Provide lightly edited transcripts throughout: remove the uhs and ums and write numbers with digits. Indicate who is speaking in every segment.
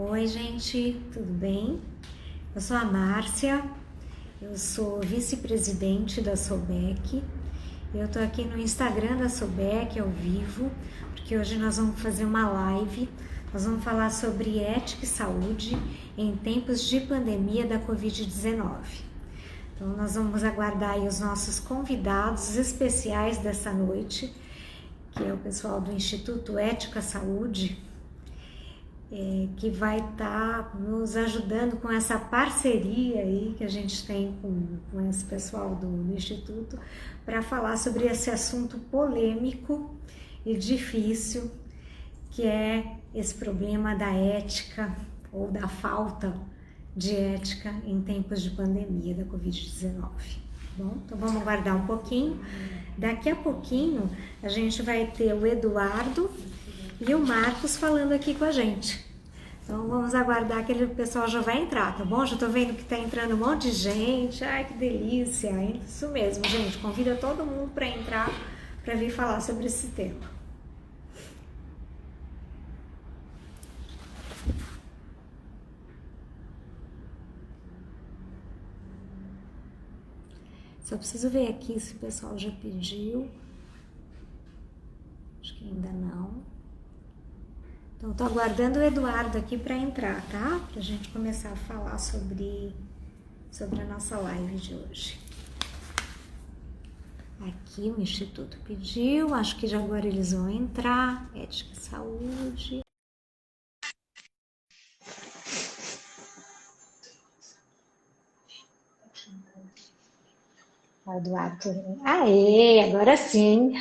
Speaker 1: Oi, gente, tudo bem? Eu sou a Márcia, eu sou vice-presidente da SOBEC. Eu estou aqui no Instagram da SOBEC ao vivo, porque hoje nós vamos fazer uma live. Nós vamos falar sobre ética e saúde em tempos de pandemia da Covid-19. Então, nós vamos aguardar aí os nossos convidados especiais dessa noite, que é o pessoal do Instituto Ética Saúde, que vai estar nos ajudando com essa parceria aí que a gente tem com esse pessoal do Instituto para falar sobre esse assunto polêmico e difícil, que é esse problema da ética ou da falta de ética em tempos de pandemia da Covid-19. Bom, então vamos aguardar um pouquinho. Daqui a pouquinho a gente vai ter o Eduardo e o Marcos falando aqui com a gente. Então vamos aguardar que o pessoal já vai entrar, tá bom? Já tô vendo que tá entrando um monte de gente. Ai, que delícia! Isso mesmo, gente. Convida todo mundo para entrar para vir falar sobre esse tema. Só preciso ver aqui se o pessoal já pediu. Acho que ainda não. Então, estou aguardando o Eduardo aqui para entrar, tá? Para a gente começar a falar sobre a nossa live de hoje. Aqui o Instituto pediu, acho que já agora eles vão entrar. Ética e Saúde. Eduardo. Aê, agora sim.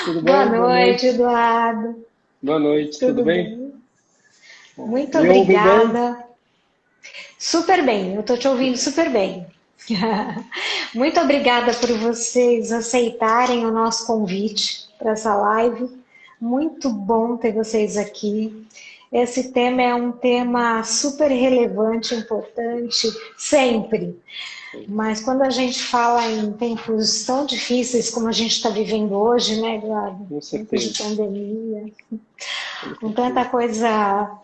Speaker 2: Tudo
Speaker 1: Boa
Speaker 2: bem?
Speaker 1: noite, Eduardo.
Speaker 2: Boa noite, tudo bem?
Speaker 1: Muito
Speaker 2: Me ouve bem?
Speaker 1: obrigada. Super bem, eu estou te ouvindo super bem. Muito obrigada por vocês aceitarem o nosso convite para essa live. Muito bom ter vocês aqui. Esse tema é um tema super relevante, importante, sempre. Mas quando a gente fala em tempos tão difíceis como a gente está vivendo hoje, né, Eduardo?
Speaker 2: Com
Speaker 1: Tempos de
Speaker 2: certeza.
Speaker 1: pandemia,
Speaker 2: Com
Speaker 1: com tanta
Speaker 2: certeza.
Speaker 1: coisa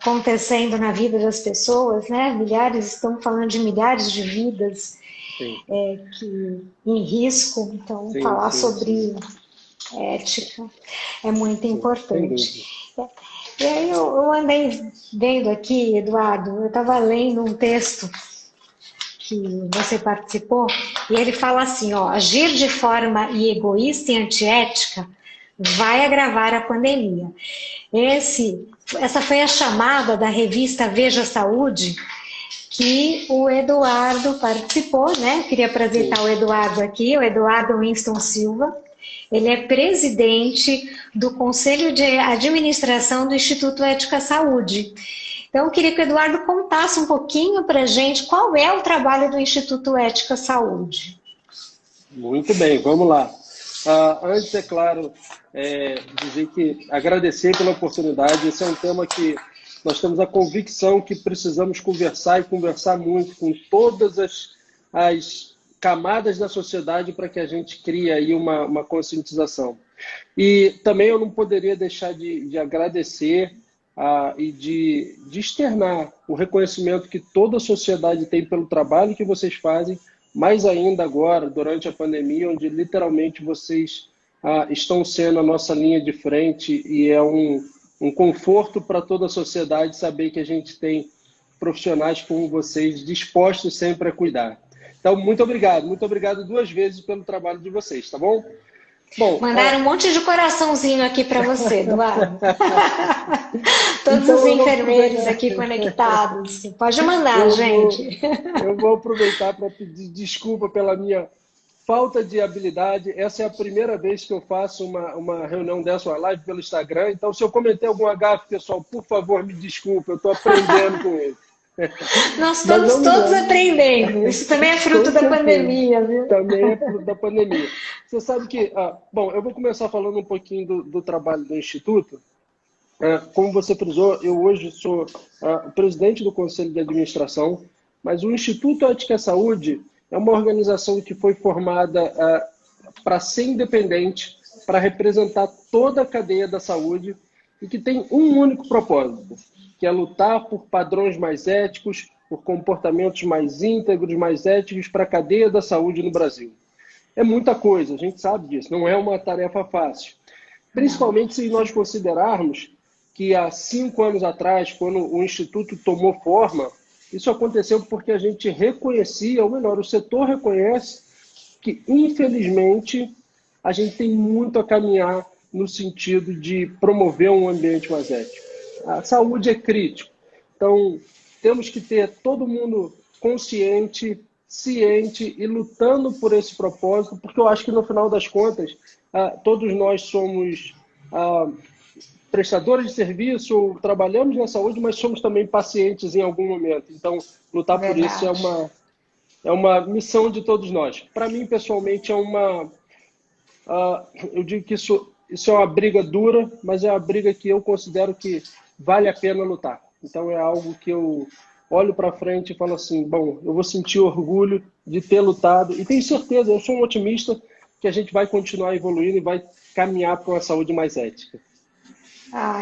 Speaker 1: acontecendo na vida das pessoas, né? Estamos falando de milhares de vidas
Speaker 2: Sim,
Speaker 1: que em risco, então
Speaker 2: sim,
Speaker 1: falar
Speaker 2: sim, sim,
Speaker 1: sobre ética é muito
Speaker 2: sim, sem
Speaker 1: importante.
Speaker 2: dúvida.
Speaker 1: E aí eu andei vendo aqui, Eduardo, eu estava lendo um texto que você participou, e ele fala assim, ó, agir de forma egoísta e antiética vai agravar a pandemia. Essa foi a chamada da revista Veja Saúde, que o Eduardo participou, né? Queria apresentar
Speaker 2: Sim,
Speaker 1: o Eduardo aqui, o Eduardo Winston Silva. Ele é presidente do Conselho de Administração do Instituto Ética Saúde. Então, eu queria que o Eduardo contasse um pouquinho para a gente qual é o trabalho do Instituto Ética Saúde.
Speaker 2: muito bem, vamos lá. Antes, é claro, dizer que agradecer pela oportunidade. Esse é um tema que nós temos a convicção que precisamos conversar e conversar muito com todas as camadas da sociedade para que a gente crie aí uma conscientização. E também eu não poderia deixar de agradecer e de externar o reconhecimento que toda a sociedade tem pelo trabalho que vocês fazem, mais ainda agora, durante a pandemia, onde literalmente vocês estão sendo a nossa linha de frente e é um conforto para toda a sociedade saber que a gente tem profissionais como vocês dispostos sempre a cuidar. Então, muito obrigado duas vezes pelo trabalho de vocês, tá bom? Bom,
Speaker 1: Mandaram um monte de coraçãozinho aqui para você, Eduardo. Todos os
Speaker 2: então eu vou
Speaker 1: enfermeiros
Speaker 2: aproveitar.
Speaker 1: aqui conectados. Pode mandar,
Speaker 2: Eu vou,
Speaker 1: gente.
Speaker 2: eu vou aproveitar para pedir desculpa pela minha falta de habilidade. Essa é a primeira vez que eu faço uma reunião dessa, uma live pelo Instagram. Então, se eu cometer algum gafe, pessoal, por favor, me desculpe. Eu estou aprendendo com ele.
Speaker 1: Nós
Speaker 2: Mas
Speaker 1: estamos
Speaker 2: vamos
Speaker 1: todos
Speaker 2: lá.
Speaker 1: aprendendo. Isso também é fruto
Speaker 2: Com
Speaker 1: da
Speaker 2: certeza.
Speaker 1: pandemia, viu?
Speaker 2: Também é fruto da pandemia. Você sabe que, bom, eu vou começar falando um pouquinho do trabalho do Instituto. Como você frisou, eu hoje sou o presidente do Conselho de Administração, mas o Instituto Ética e Saúde é uma organização que foi formada para ser independente, para representar toda a cadeia da saúde e que tem um único propósito: que é lutar por padrões mais éticos, por comportamentos mais íntegros, mais éticos para a cadeia da saúde no Brasil. É muita coisa, a gente sabe disso, não é uma tarefa fácil. Principalmente se nós considerarmos que há 5 anos atrás, quando o Instituto tomou forma, isso aconteceu porque a gente reconhecia, ou melhor, o setor reconhece que, infelizmente, a gente tem muito a caminhar no sentido de promover um ambiente mais ético. A saúde é crítico, então temos que ter todo mundo consciente, ciente e lutando por esse propósito, porque eu acho que no final das contas, todos nós somos prestadores de serviço, trabalhamos na saúde, mas somos também pacientes em algum momento. Então, lutar por isso é uma missão de todos nós. Para mim, pessoalmente, eu digo que isso é uma briga dura, mas é uma briga que eu considero que vale a pena lutar. Então, é algo que eu olho para frente e falo assim, bom, eu vou sentir orgulho de ter lutado e tenho certeza, eu sou um otimista, que a gente vai continuar evoluindo e vai caminhar para uma saúde mais ética.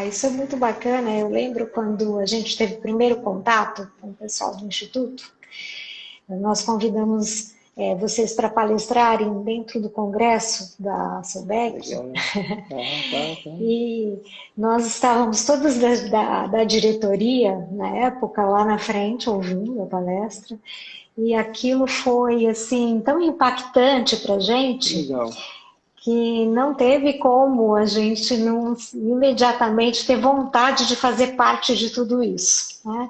Speaker 1: Isso é muito bacana. Eu lembro quando a gente teve o primeiro contato com o pessoal do Instituto, nós convidamos vocês para palestrarem dentro do congresso da SOBEC. E nós estávamos todos da diretoria, na época, lá na frente, ouvindo a palestra, e aquilo foi assim tão impactante para a gente.
Speaker 2: Legal.
Speaker 1: Que não teve como a gente não imediatamente ter vontade de fazer parte de tudo isso, né?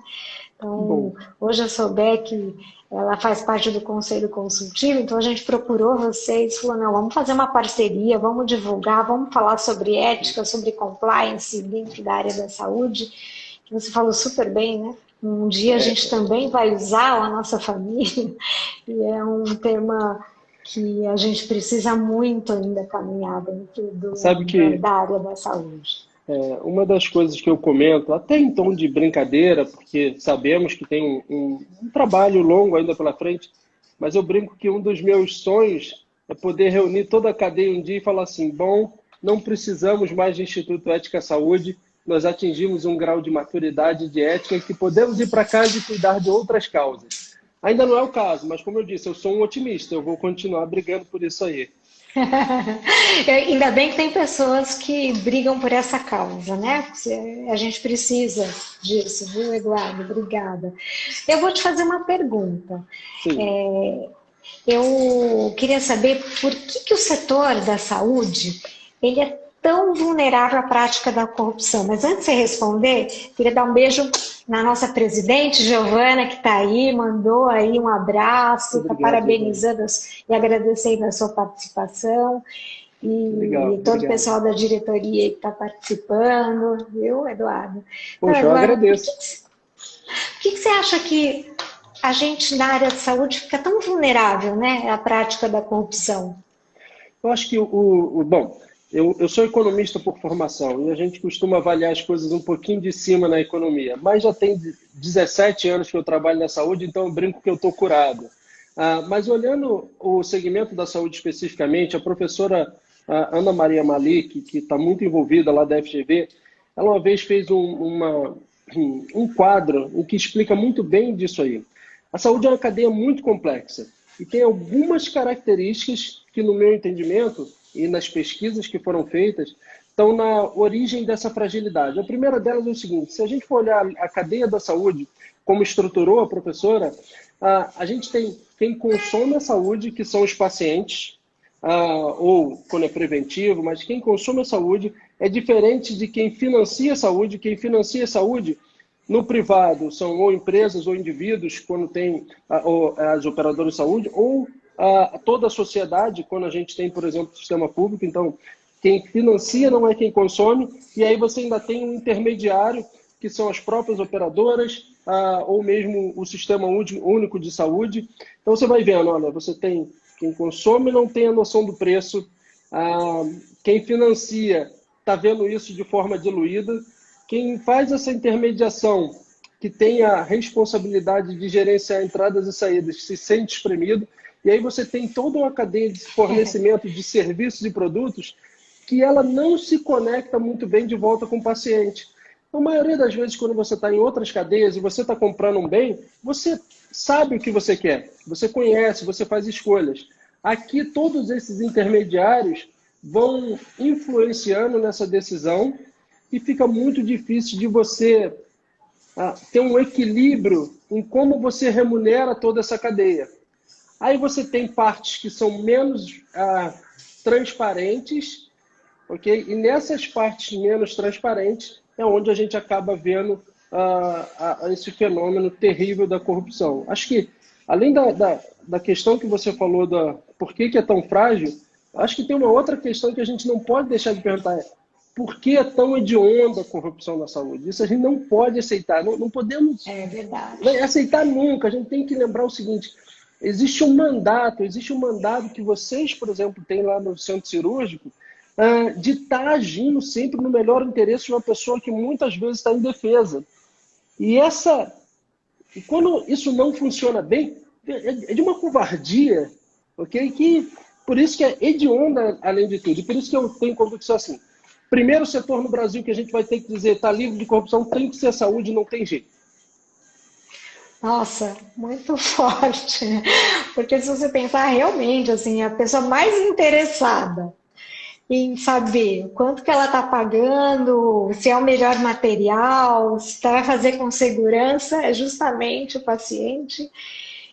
Speaker 1: Então, hoje a SOBEC, ela faz parte do Conselho Consultivo, então a gente procurou vocês, falou, não, vamos fazer uma parceria, vamos divulgar, vamos falar sobre ética, sobre compliance dentro da área da saúde, que você falou super bem, né? Um dia a gente também vai usar a nossa família, e é um tema que a gente precisa muito ainda caminhar dentro da área da saúde.
Speaker 2: Uma das coisas que eu comento, até em tom de brincadeira, porque sabemos que tem um trabalho longo ainda pela frente, mas eu brinco que um dos meus sonhos é poder reunir toda a cadeia um dia e falar assim, bom, não precisamos mais de Instituto Ética Saúde, nós atingimos um grau de maturidade de ética que podemos ir para casa e cuidar de outras causas. Ainda não é o caso, mas como eu disse, eu sou um otimista, eu vou continuar brigando por isso aí.
Speaker 1: Ainda bem que tem pessoas que brigam por essa causa, né? A gente precisa disso, viu, Eduardo? Obrigada. Eu vou te fazer uma pergunta. Eu queria saber por que o setor da saúde ele é tão vulnerável à prática da corrupção. Mas antes de você responder, queria dar um beijo na nossa presidente, Giovana, que está aí, mandou aí um abraço, está parabenizando e agradecendo a sua participação. E todo o pessoal da diretoria que está participando, viu, Eduardo?
Speaker 2: Poxa,
Speaker 1: Eduardo,
Speaker 2: eu agradeço.
Speaker 1: Por que você acha que a gente, na área de saúde, fica tão vulnerável, né, à prática da corrupção?
Speaker 2: Eu acho que bom, eu sou economista por formação e a gente costuma avaliar as coisas um pouquinho de cima na economia, mas já tem 17 anos que eu trabalho na saúde, então eu brinco que eu estou curado. Mas olhando o segmento da saúde especificamente, a professora Ana Maria Malik, que está muito envolvida lá da FGV, ela uma vez fez um quadro em que explica muito bem disso aí. A saúde é uma cadeia muito complexa e tem algumas características que, no meu entendimento, e nas pesquisas que foram feitas, estão na origem dessa fragilidade. A primeira delas é o seguinte, se a gente for olhar a cadeia da saúde, como estruturou a professora, a gente tem quem consome a saúde, que são os pacientes, ou quando é preventivo, mas quem consome a saúde é diferente de quem financia a saúde. Quem financia a saúde no privado são ou empresas ou indivíduos, quando tem as operadoras de saúde, ou toda a sociedade, quando a gente tem, por exemplo, o sistema público. Então, quem financia não é quem consome, e aí você ainda tem um intermediário, que são as próprias operadoras, ou mesmo o sistema único de saúde. Então, você vai vendo, olha, você tem quem consome não tem a noção do preço, quem financia está vendo isso de forma diluída, quem faz essa intermediação, que tem a responsabilidade de gerenciar entradas e saídas, se sente espremido, e aí você tem toda uma cadeia de fornecimento de serviços e produtos que ela não se conecta muito bem de volta com o paciente. A maioria das vezes, quando você está em outras cadeias e você está comprando um bem, você sabe o que você quer, você conhece, você faz escolhas. Aqui, todos esses intermediários vão influenciando nessa decisão e fica muito difícil de você ter um equilíbrio em como você remunera toda essa cadeia. Aí você tem partes que são menos transparentes, ok? E nessas partes menos transparentes é onde a gente acaba vendo esse fenômeno terrível da corrupção. Acho que, além da questão que você falou da por que é tão frágil, acho que tem uma outra questão que a gente não pode deixar de perguntar. Por que é tão hedionda a corrupção na saúde? Isso a gente não pode aceitar, não podemos aceitar nunca. A gente tem que lembrar o seguinte, existe um mandato que vocês, por exemplo, têm lá no centro cirúrgico, de estar agindo sempre no melhor interesse de uma pessoa que muitas vezes está indefesa. E quando isso não funciona bem, é de uma covardia, ok? Por isso que é hedionda, além de tudo. E por isso que eu tenho convicção assim, primeiro setor no Brasil que a gente vai ter que dizer está livre de corrupção tem que ser a saúde, não tem jeito.
Speaker 1: Nossa, muito forte. Porque se você pensar realmente, assim, a pessoa mais interessada em saber quanto que ela está pagando, se é o melhor material, se vai fazer com segurança, é justamente o paciente.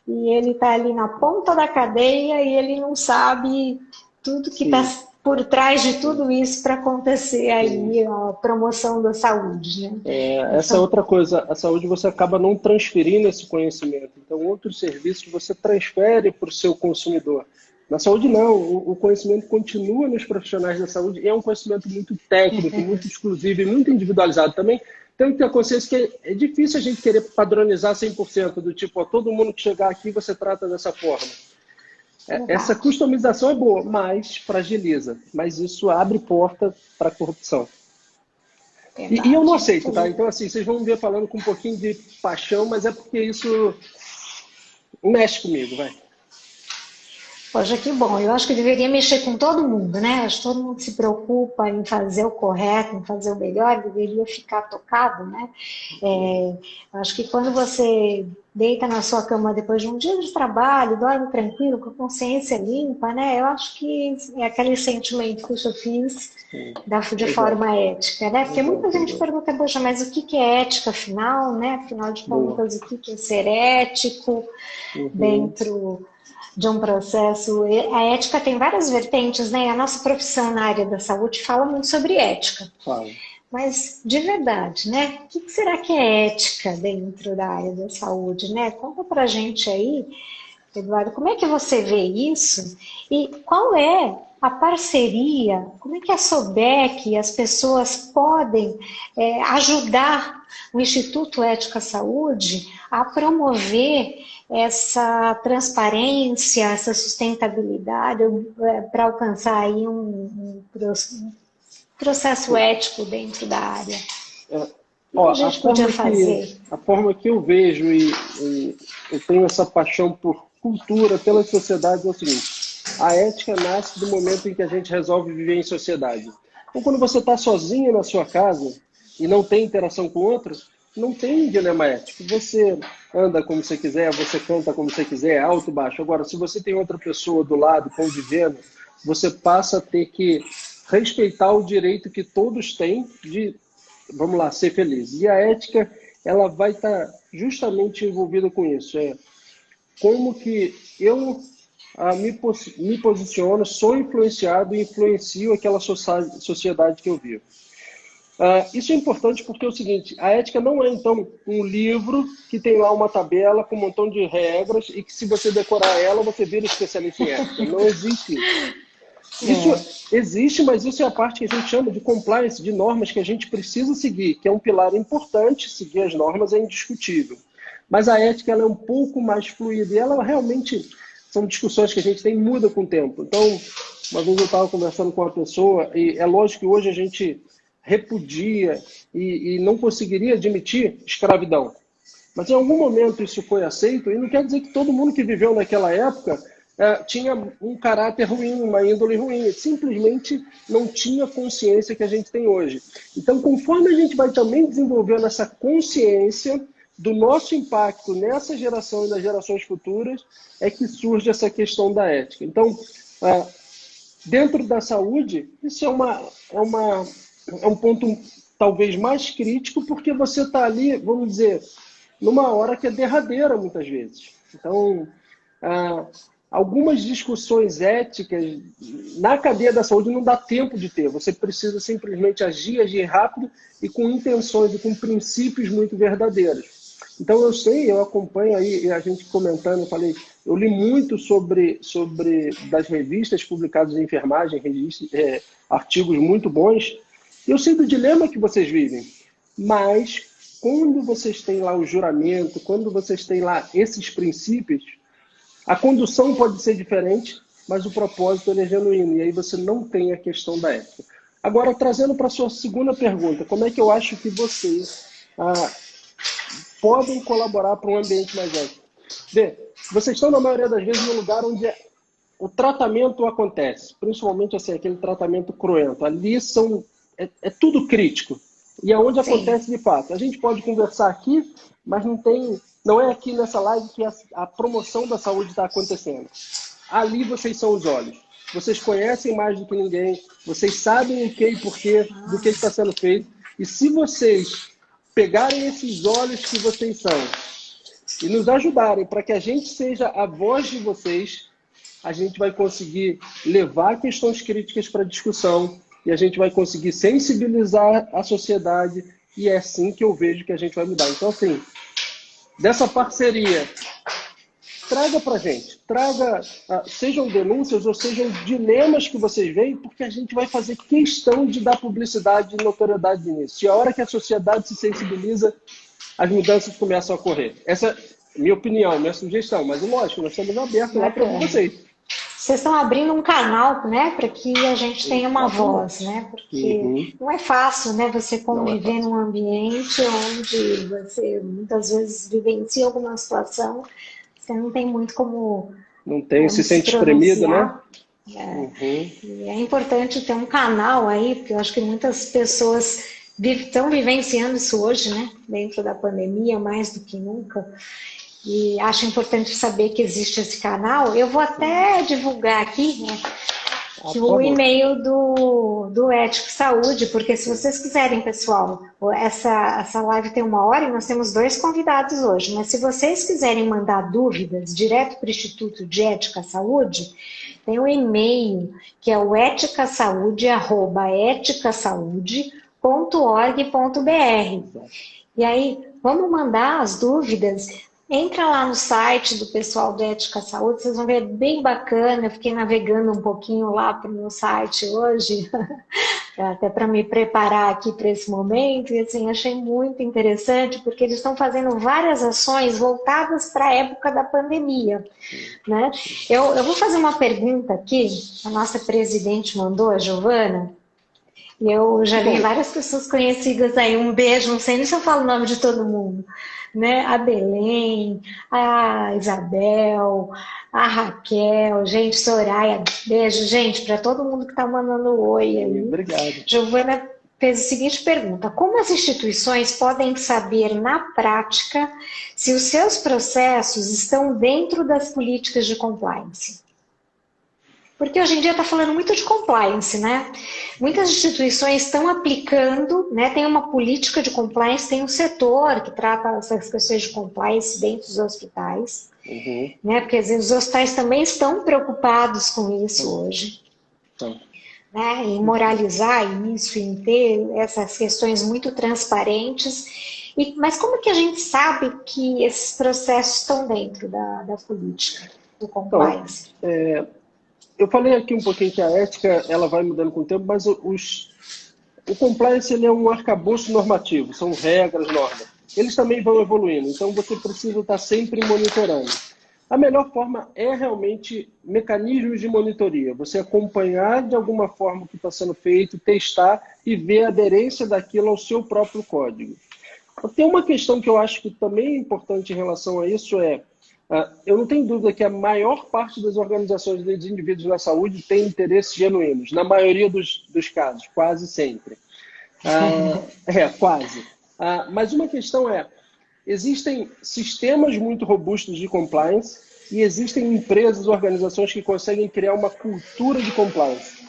Speaker 1: E ele está ali na ponta da cadeia e ele não sabe tudo que está por trás de tudo isso para acontecer aí a promoção da saúde, né?
Speaker 2: Essa é outra coisa, a saúde você acaba não transferindo esse conhecimento. Então, outros serviços você transfere para o seu consumidor. Na saúde, não. O conhecimento continua nos profissionais da saúde e é um conhecimento muito técnico, muito exclusivo e muito individualizado também. Tem que ter a consciência que é difícil a gente querer padronizar 100%, do tipo, todo mundo que chegar aqui você trata dessa forma. Essa customização é boa, mas fragiliza. Mas isso abre porta para a corrupção. E eu não aceito, tá? Então, assim, vocês vão ver falando com um pouquinho de paixão, mas é porque isso mexe comigo, vai.
Speaker 1: Poxa, que bom. Eu acho que deveria mexer com todo mundo, né? Acho que todo mundo se preocupa em fazer o correto, em fazer o melhor, deveria ficar tocado, né? Acho que quando você deita na sua cama depois de um dia de trabalho, dorme tranquilo, com a consciência limpa, né? Eu acho que é aquele sentimento que eu fiz de forma ética, né? Porque muita gente pergunta, poxa, mas o que é ética afinal, né? Afinal de contas, o que é ser ético dentro de um processo. A ética tem várias vertentes, né? A nossa profissão na área da saúde fala muito sobre ética. Mas, de verdade, né? O que será que é ética dentro da área da saúde, né? Conta pra gente aí, Eduardo, como é que você vê isso? E qual é a parceria? Como é que a SOBEC e as pessoas podem ajudar o Instituto Ética Saúde a promover essa transparência, essa sustentabilidade para alcançar aí um processo ético dentro da área? O que a gente podia fazer?
Speaker 2: A forma que eu vejo e eu tenho essa paixão por cultura, pela sociedade, é o seguinte: a ética nasce do momento em que a gente resolve viver em sociedade. Então, quando você está sozinho na sua casa e não tem interação com outros, não tem dilema ético. Você anda como você quiser, você canta como você quiser, alto, baixo. Agora, se você tem outra pessoa do lado convivendo, você passa a ter que respeitar o direito que todos têm de, vamos lá, ser feliz. E a ética, ela vai estar justamente envolvida com isso. Como que eu me posiciono, sou influenciado e influencio aquela sociedade que eu vivo. Isso é importante porque é o seguinte: a ética não é, então, um livro que tem lá uma tabela com um montão de regras e que, se você decorar ela, você vira especialista em ética. Não existe isso. Isso existe, mas isso é a parte que a gente chama de compliance, de normas que a gente precisa seguir, que é um pilar importante. Seguir as normas é indiscutível. Mas a ética, ela é um pouco mais fluida e ela realmente, são discussões que a gente tem, muda com o tempo. Então, uma vez eu estava conversando com uma pessoa e é lógico que hoje a gente repudia e não conseguiria admitir escravidão. Mas em algum momento isso foi aceito, e não quer dizer que todo mundo que viveu naquela época tinha um caráter ruim, uma índole ruim, simplesmente não tinha consciência que a gente tem hoje. Então, conforme a gente vai também desenvolvendo essa consciência do nosso impacto nessa geração e nas gerações futuras, é que surge essa questão da ética. Então, dentro da saúde, isso é um ponto talvez mais crítico, porque você está ali, vamos dizer, numa hora que é derradeira, muitas vezes. Então, algumas discussões éticas na cadeia da saúde não dá tempo de ter. Você precisa simplesmente agir rápido e com intenções e com princípios muito verdadeiros. Então, eu acompanho aí, a gente comentando, eu li muito sobre das revistas publicadas em enfermagem, artigos muito bons. Eu sei do dilema que vocês vivem, mas quando vocês têm lá o juramento, quando vocês têm lá esses princípios, a condução pode ser diferente, mas o propósito ele é genuíno, e aí você não tem a questão da ética. Agora, trazendo para a sua segunda pergunta, como é que eu acho que vocês podem colaborar para um ambiente mais ético? Vê, vocês estão, na maioria das vezes, no lugar onde o tratamento acontece, principalmente assim, aquele tratamento cruento. Ali é tudo crítico, e é onde acontece de fato. A gente pode conversar aqui, mas não é aqui nessa live que a promoção da saúde está acontecendo. Ali vocês são os olhos. Vocês conhecem mais do que ninguém, vocês sabem o que e porquê do que está sendo feito. E se vocês pegarem esses olhos que vocês são e nos ajudarem para que a gente seja a voz de vocês, a gente vai conseguir levar questões críticas para discussão e a gente vai conseguir sensibilizar a sociedade, e é assim que eu vejo que a gente vai mudar. Então, assim, dessa parceria, traga para a gente, sejam denúncias ou sejam dilemas que vocês veem, porque a gente vai fazer questão de dar publicidade e notoriedade nisso. E a hora que a sociedade se sensibiliza, as mudanças começam a ocorrer. Essa é minha opinião, minha sugestão, mas lógico, nós estamos abertos lá para vocês.
Speaker 1: Vocês estão abrindo um canal, né, para que a gente tenha uma voz, né? Porque não é fácil, né, você conviver num ambiente onde você muitas vezes vivencia alguma situação, você não tem muito como
Speaker 2: se sente espremido, né?
Speaker 1: E é importante ter um canal aí, porque eu acho que muitas pessoas estão vivenciando isso hoje, né, dentro da pandemia, mais do que nunca. E acho importante saber que existe esse canal. Eu vou até divulgar aqui, né, o e-mail do Ético Saúde, porque se vocês quiserem, pessoal, essa live tem 1 hora e nós temos 2 convidados hoje, mas se vocês quiserem mandar dúvidas direto para o Instituto de Ética Saúde, tem um e-mail que é o eticasaude@eticasaude.org.br. E aí, vamos mandar as dúvidas. Entra lá no site do pessoal do Ética Saúde, vocês vão ver, bem bacana. Eu fiquei navegando um pouquinho lá para o meu site hoje, até para me preparar aqui para esse momento, e assim, achei muito interessante, porque eles estão fazendo várias ações voltadas para a época da pandemia, né? Eu vou fazer uma pergunta aqui, a nossa presidente mandou, a Giovana, e eu já vi várias pessoas conhecidas aí, um beijo, não sei nem se eu falo o nome de todo mundo, né? A Belém, a Isabel, a Raquel, gente, Soraya, beijo, gente, para todo mundo que está mandando oi aí.
Speaker 2: Obrigado.
Speaker 1: Giovana fez a seguinte pergunta: como as instituições podem saber na prática se os seus processos estão dentro das políticas de compliance? Porque hoje em dia está falando muito de compliance, né? Muitas instituições estão aplicando, né? Tem uma política de compliance, tem um setor que trata essas questões de compliance dentro dos hospitais, né? Porque às vezes os hospitais também estão preocupados com isso hoje, né? Em moralizar isso, em ter essas questões muito transparentes. Mas como que a gente sabe que esses processos estão dentro da política do compliance?
Speaker 2: Eu falei aqui um pouquinho que a ética ela vai mudando com o tempo, mas o compliance ele é um arcabouço normativo, são regras, normas. Eles também vão evoluindo, então você precisa estar sempre monitorando. A melhor forma é realmente mecanismos de monitoria, você acompanhar de alguma forma o que está sendo feito, testar e ver a aderência daquilo ao seu próprio código. Tem uma questão que eu acho que também é importante em relação a isso, Eu não tenho dúvida que a maior parte das organizações dos indivíduos na saúde tem interesses genuínos, na maioria dos casos, quase sempre. Quase. Mas uma questão existem sistemas muito robustos de compliance e existem empresas, organizações que conseguem criar uma cultura de compliance.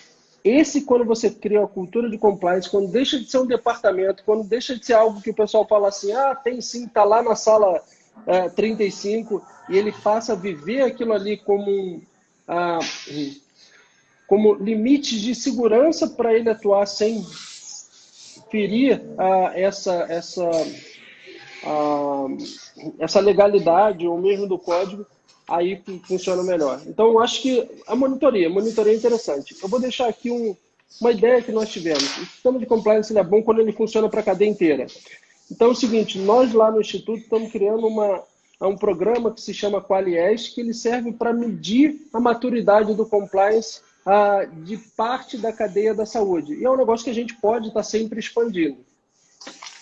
Speaker 2: Quando você cria uma cultura de compliance, quando deixa de ser um departamento, quando deixa de ser algo que o pessoal fala assim, tem sim, está lá na sala 35, e ele passa a viver aquilo ali como limites de segurança para ele atuar sem ferir essa legalidade ou mesmo do código, aí funciona melhor. Então, eu acho que a monitoria é interessante. Eu vou deixar aqui uma ideia que nós tivemos. O sistema de compliance é bom quando ele funciona para a cadeia inteira. Então, é o seguinte, nós lá no Instituto estamos criando um programa que se chama QualiES, que ele serve para medir a maturidade do compliance de parte da cadeia da saúde. E é um negócio que a gente pode estar sempre expandindo.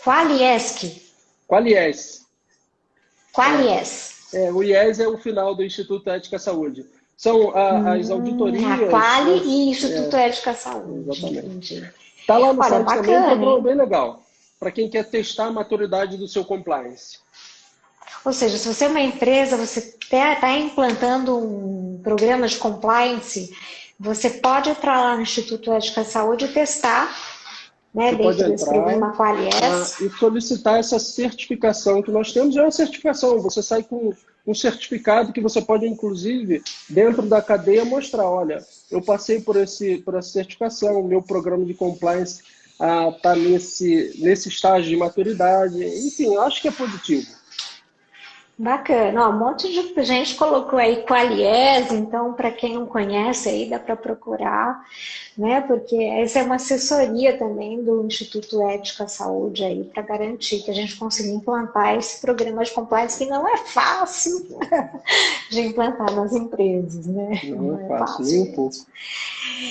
Speaker 1: QualiESC.
Speaker 2: QualiES.
Speaker 1: QualiES.
Speaker 2: O IES é o final do Instituto Ética à Saúde. São as auditorias...
Speaker 1: A Quali e Instituto Ética à Saúde.
Speaker 2: Exatamente. Está lá no site
Speaker 1: bacana,
Speaker 2: também, um programa bem legal, para quem quer testar a maturidade do seu compliance.
Speaker 1: Ou seja, se você é uma empresa, você está implantando um programa de compliance, você pode entrar lá no Instituto Ética à Saúde e testar, né, dentro desse programa QualiES.
Speaker 2: E solicitar essa certificação que nós temos. É uma certificação, você sai com um certificado que você pode, inclusive, dentro da cadeia, mostrar, olha, eu passei por essa certificação, o meu programa de compliance está nesse estágio de maturidade. Enfim, eu acho que é positivo.
Speaker 1: Bacana, um monte de gente colocou aí QualiES, então para quem não conhece aí dá para procurar, né? Porque essa é uma assessoria também do Instituto Ética à Saúde aí para garantir que a gente consiga implantar esse programa de compliance que não é fácil de implantar nas empresas, né?
Speaker 2: Não é fácil, nem um pouco.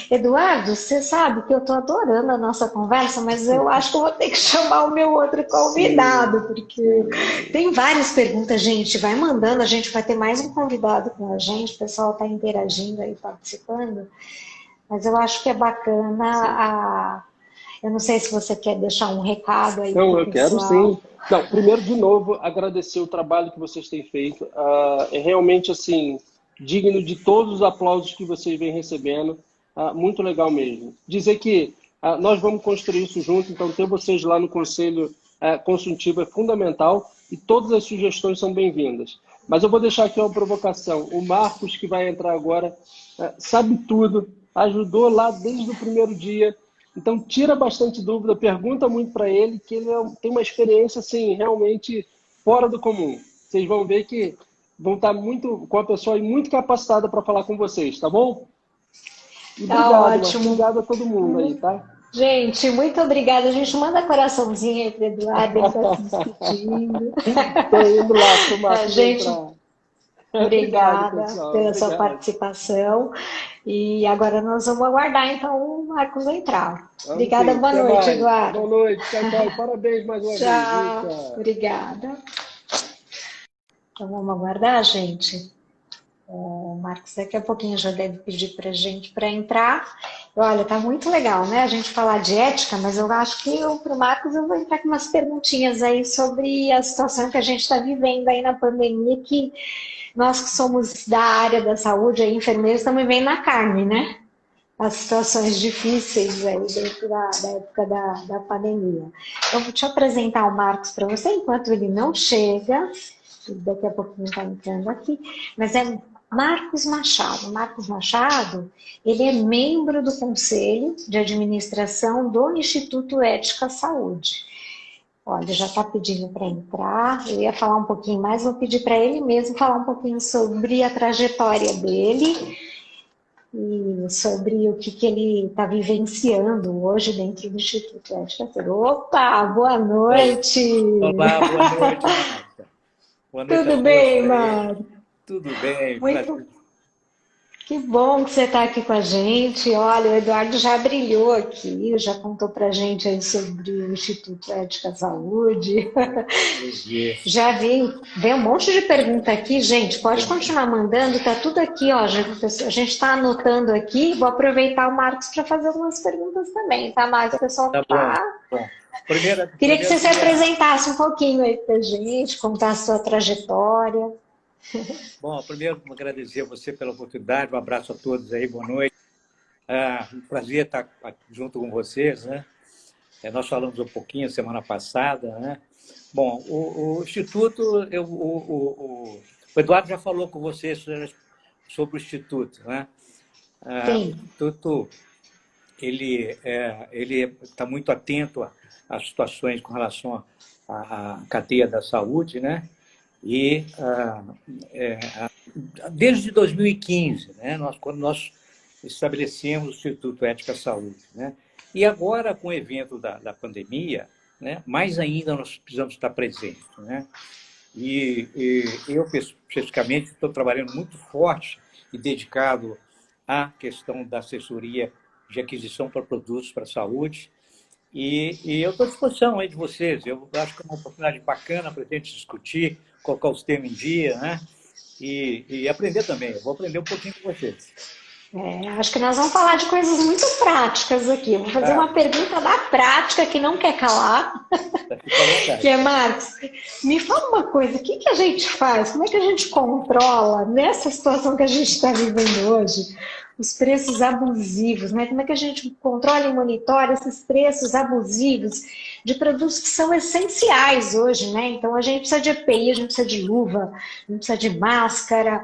Speaker 1: Eduardo, você sabe que eu estou adorando a nossa conversa, mas eu acho que eu vou ter que chamar o meu outro convidado, porque tem várias perguntas, gente, vai mandando, a gente vai ter mais um convidado com a gente, o pessoal está interagindo aí, participando, mas eu acho que é bacana, eu não sei se você quer deixar um recado aí.
Speaker 2: Não, eu quero sim. Não, primeiro, de novo, agradecer o trabalho que vocês têm feito, é realmente, assim, digno de todos os aplausos que vocês vêm recebendo. Muito legal mesmo. Dizer que nós vamos construir isso junto, então ter vocês lá no Conselho Consultivo é fundamental e todas as sugestões são bem-vindas. Mas eu vou deixar aqui uma provocação. O Marcos, que vai entrar agora, sabe tudo, ajudou lá desde o primeiro dia, então tira bastante dúvida, pergunta muito para ele, que ele tem uma experiência assim, realmente fora do comum. Vocês vão ver que vão estar com a pessoa muito capacitada para falar com vocês, tá bom?
Speaker 1: Tá ótimo.
Speaker 2: Obrigado a todo mundo aí, tá?
Speaker 1: Gente, muito obrigada. A gente manda coraçãozinho aí para Eduardo, ele está se despedindo.
Speaker 2: Estou indo lá, tomar
Speaker 1: gente, obrigada pela sua
Speaker 2: Obrigado.
Speaker 1: participação. E agora nós vamos aguardar, então, o Marcos entrar. Obrigada,
Speaker 2: sim.
Speaker 1: boa
Speaker 2: Até
Speaker 1: noite,
Speaker 2: mais.
Speaker 1: Eduardo.
Speaker 2: Boa noite, tchau. Parabéns mais uma vez.
Speaker 1: Tchau, obrigada. Então, vamos aguardar, gente. O Marcos daqui a pouquinho já deve pedir para a gente para entrar. Olha, tá muito legal, né? A gente falar de ética, mas eu acho que para o Marcos eu vou entrar com umas perguntinhas aí sobre a situação que a gente está vivendo aí na pandemia, que nós que somos da área da saúde, aí, enfermeiros, estamos vivendo na carne, né? As situações difíceis aí dentro da época da pandemia. Eu vou te apresentar o Marcos para você, enquanto ele não chega, daqui a pouquinho está entrando aqui, mas é Marcos Machado. Marcos Machado, ele é membro do Conselho de Administração do Instituto Ética à Saúde. Olha, já está pedindo para entrar, eu ia falar um pouquinho mais, vou pedir para ele mesmo falar um pouquinho sobre a trajetória dele e sobre o que ele está vivenciando hoje dentro do Instituto Ética à Saúde. Opa, boa noite!
Speaker 3: Olá, boa noite, Marta. Boa noite.
Speaker 1: Tudo bem, Marcos?
Speaker 3: Tudo bem.
Speaker 1: Muito... Que bom que você está aqui com a gente. Olha, o Eduardo já brilhou aqui, já contou para a gente aí sobre o Instituto Ética à Saúde.
Speaker 3: Isso.
Speaker 1: Já veio um monte de pergunta aqui, gente. Pode continuar mandando, tá tudo aqui, ó. A gente está anotando aqui. Vou aproveitar o Marcos para fazer algumas perguntas também, tá, Marcos? O pessoal
Speaker 3: Tá bom.
Speaker 1: tá.
Speaker 3: Bom, primeiro,
Speaker 1: Queria que você se
Speaker 3: queria-
Speaker 1: apresentasse um pouquinho aí para a gente, contar a sua trajetória.
Speaker 3: bom, primeiro agradecer a você pela oportunidade, um abraço a todos aí, boa noite. Um prazer estar junto com vocês, né? Nós falamos um pouquinho semana passada, né? Bom, o Instituto, o Eduardo já falou com vocês sobre o Instituto, né? O
Speaker 1: Sim.
Speaker 3: Instituto, ele está muito atento às situações com relação à cadeia da saúde, né? E desde 2015, né? Quando nós estabelecemos o Instituto Ética à Saúde, né? E agora, com o evento da pandemia, né? Mais ainda nós precisamos estar presentes, né? E eu, especificamente, estou trabalhando muito forte e dedicado à questão da assessoria de aquisição para produtos para a saúde. E eu estou à disposição aí de vocês. Eu acho que é uma oportunidade bacana para a gente discutir, colocar os temas em dia, né? E aprender também. Eu vou aprender um pouquinho com vocês.
Speaker 1: Acho que nós vamos falar de coisas muito práticas aqui. Eu vou fazer uma pergunta da prática que não quer calar.
Speaker 3: Fica à vontade.
Speaker 1: Que é, Marcos, me fala uma coisa, o que que a gente faz? Como é que a gente controla, nessa situação que a gente está vivendo hoje, os preços abusivos, né? Como é que a gente controla e monitora esses preços abusivos de produtos que são essenciais hoje, né? Então a gente precisa de EPI, a gente precisa de luva, a gente precisa de máscara.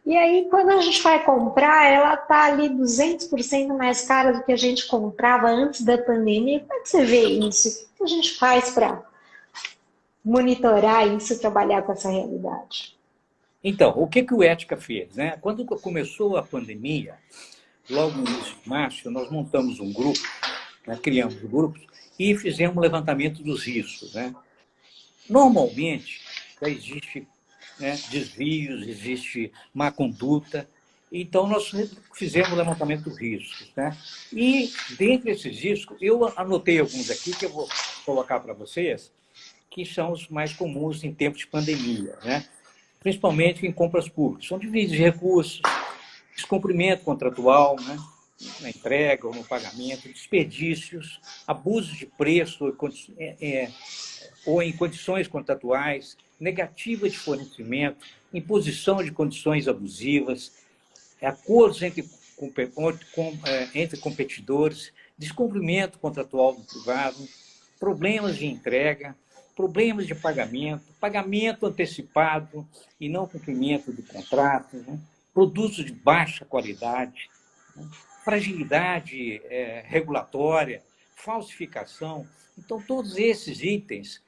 Speaker 1: E aí, quando a gente vai comprar, ela está ali 200% mais cara do que a gente comprava antes da pandemia. Como é que você vê isso? O que a gente faz para monitorar isso e trabalhar com essa realidade?
Speaker 3: Então, o que o Ética fez, né? Quando começou a pandemia, logo no início de março, nós montamos um grupo, né? Criamos grupos e fizemos um levantamento dos riscos, né? Normalmente, já existe, né, desvios, existe má conduta. Então, nós fizemos o levantamento dos riscos, né? E, dentre esses riscos, eu anotei alguns aqui que eu vou colocar para vocês, que são os mais comuns em tempos de pandemia, né? Principalmente em compras públicas. São desvios de recursos, descumprimento contratual, né? Na entrega ou no pagamento, desperdícios, abusos de preço ou em condições contratuais, negativa de fornecimento, imposição de condições abusivas, acordos entre competidores, descumprimento contratual do privado, problemas de entrega, problemas de pagamento, pagamento antecipado e não cumprimento do contrato, né? Produtos de baixa qualidade, né? Fragilidade regulatória, falsificação. Então, todos esses itens,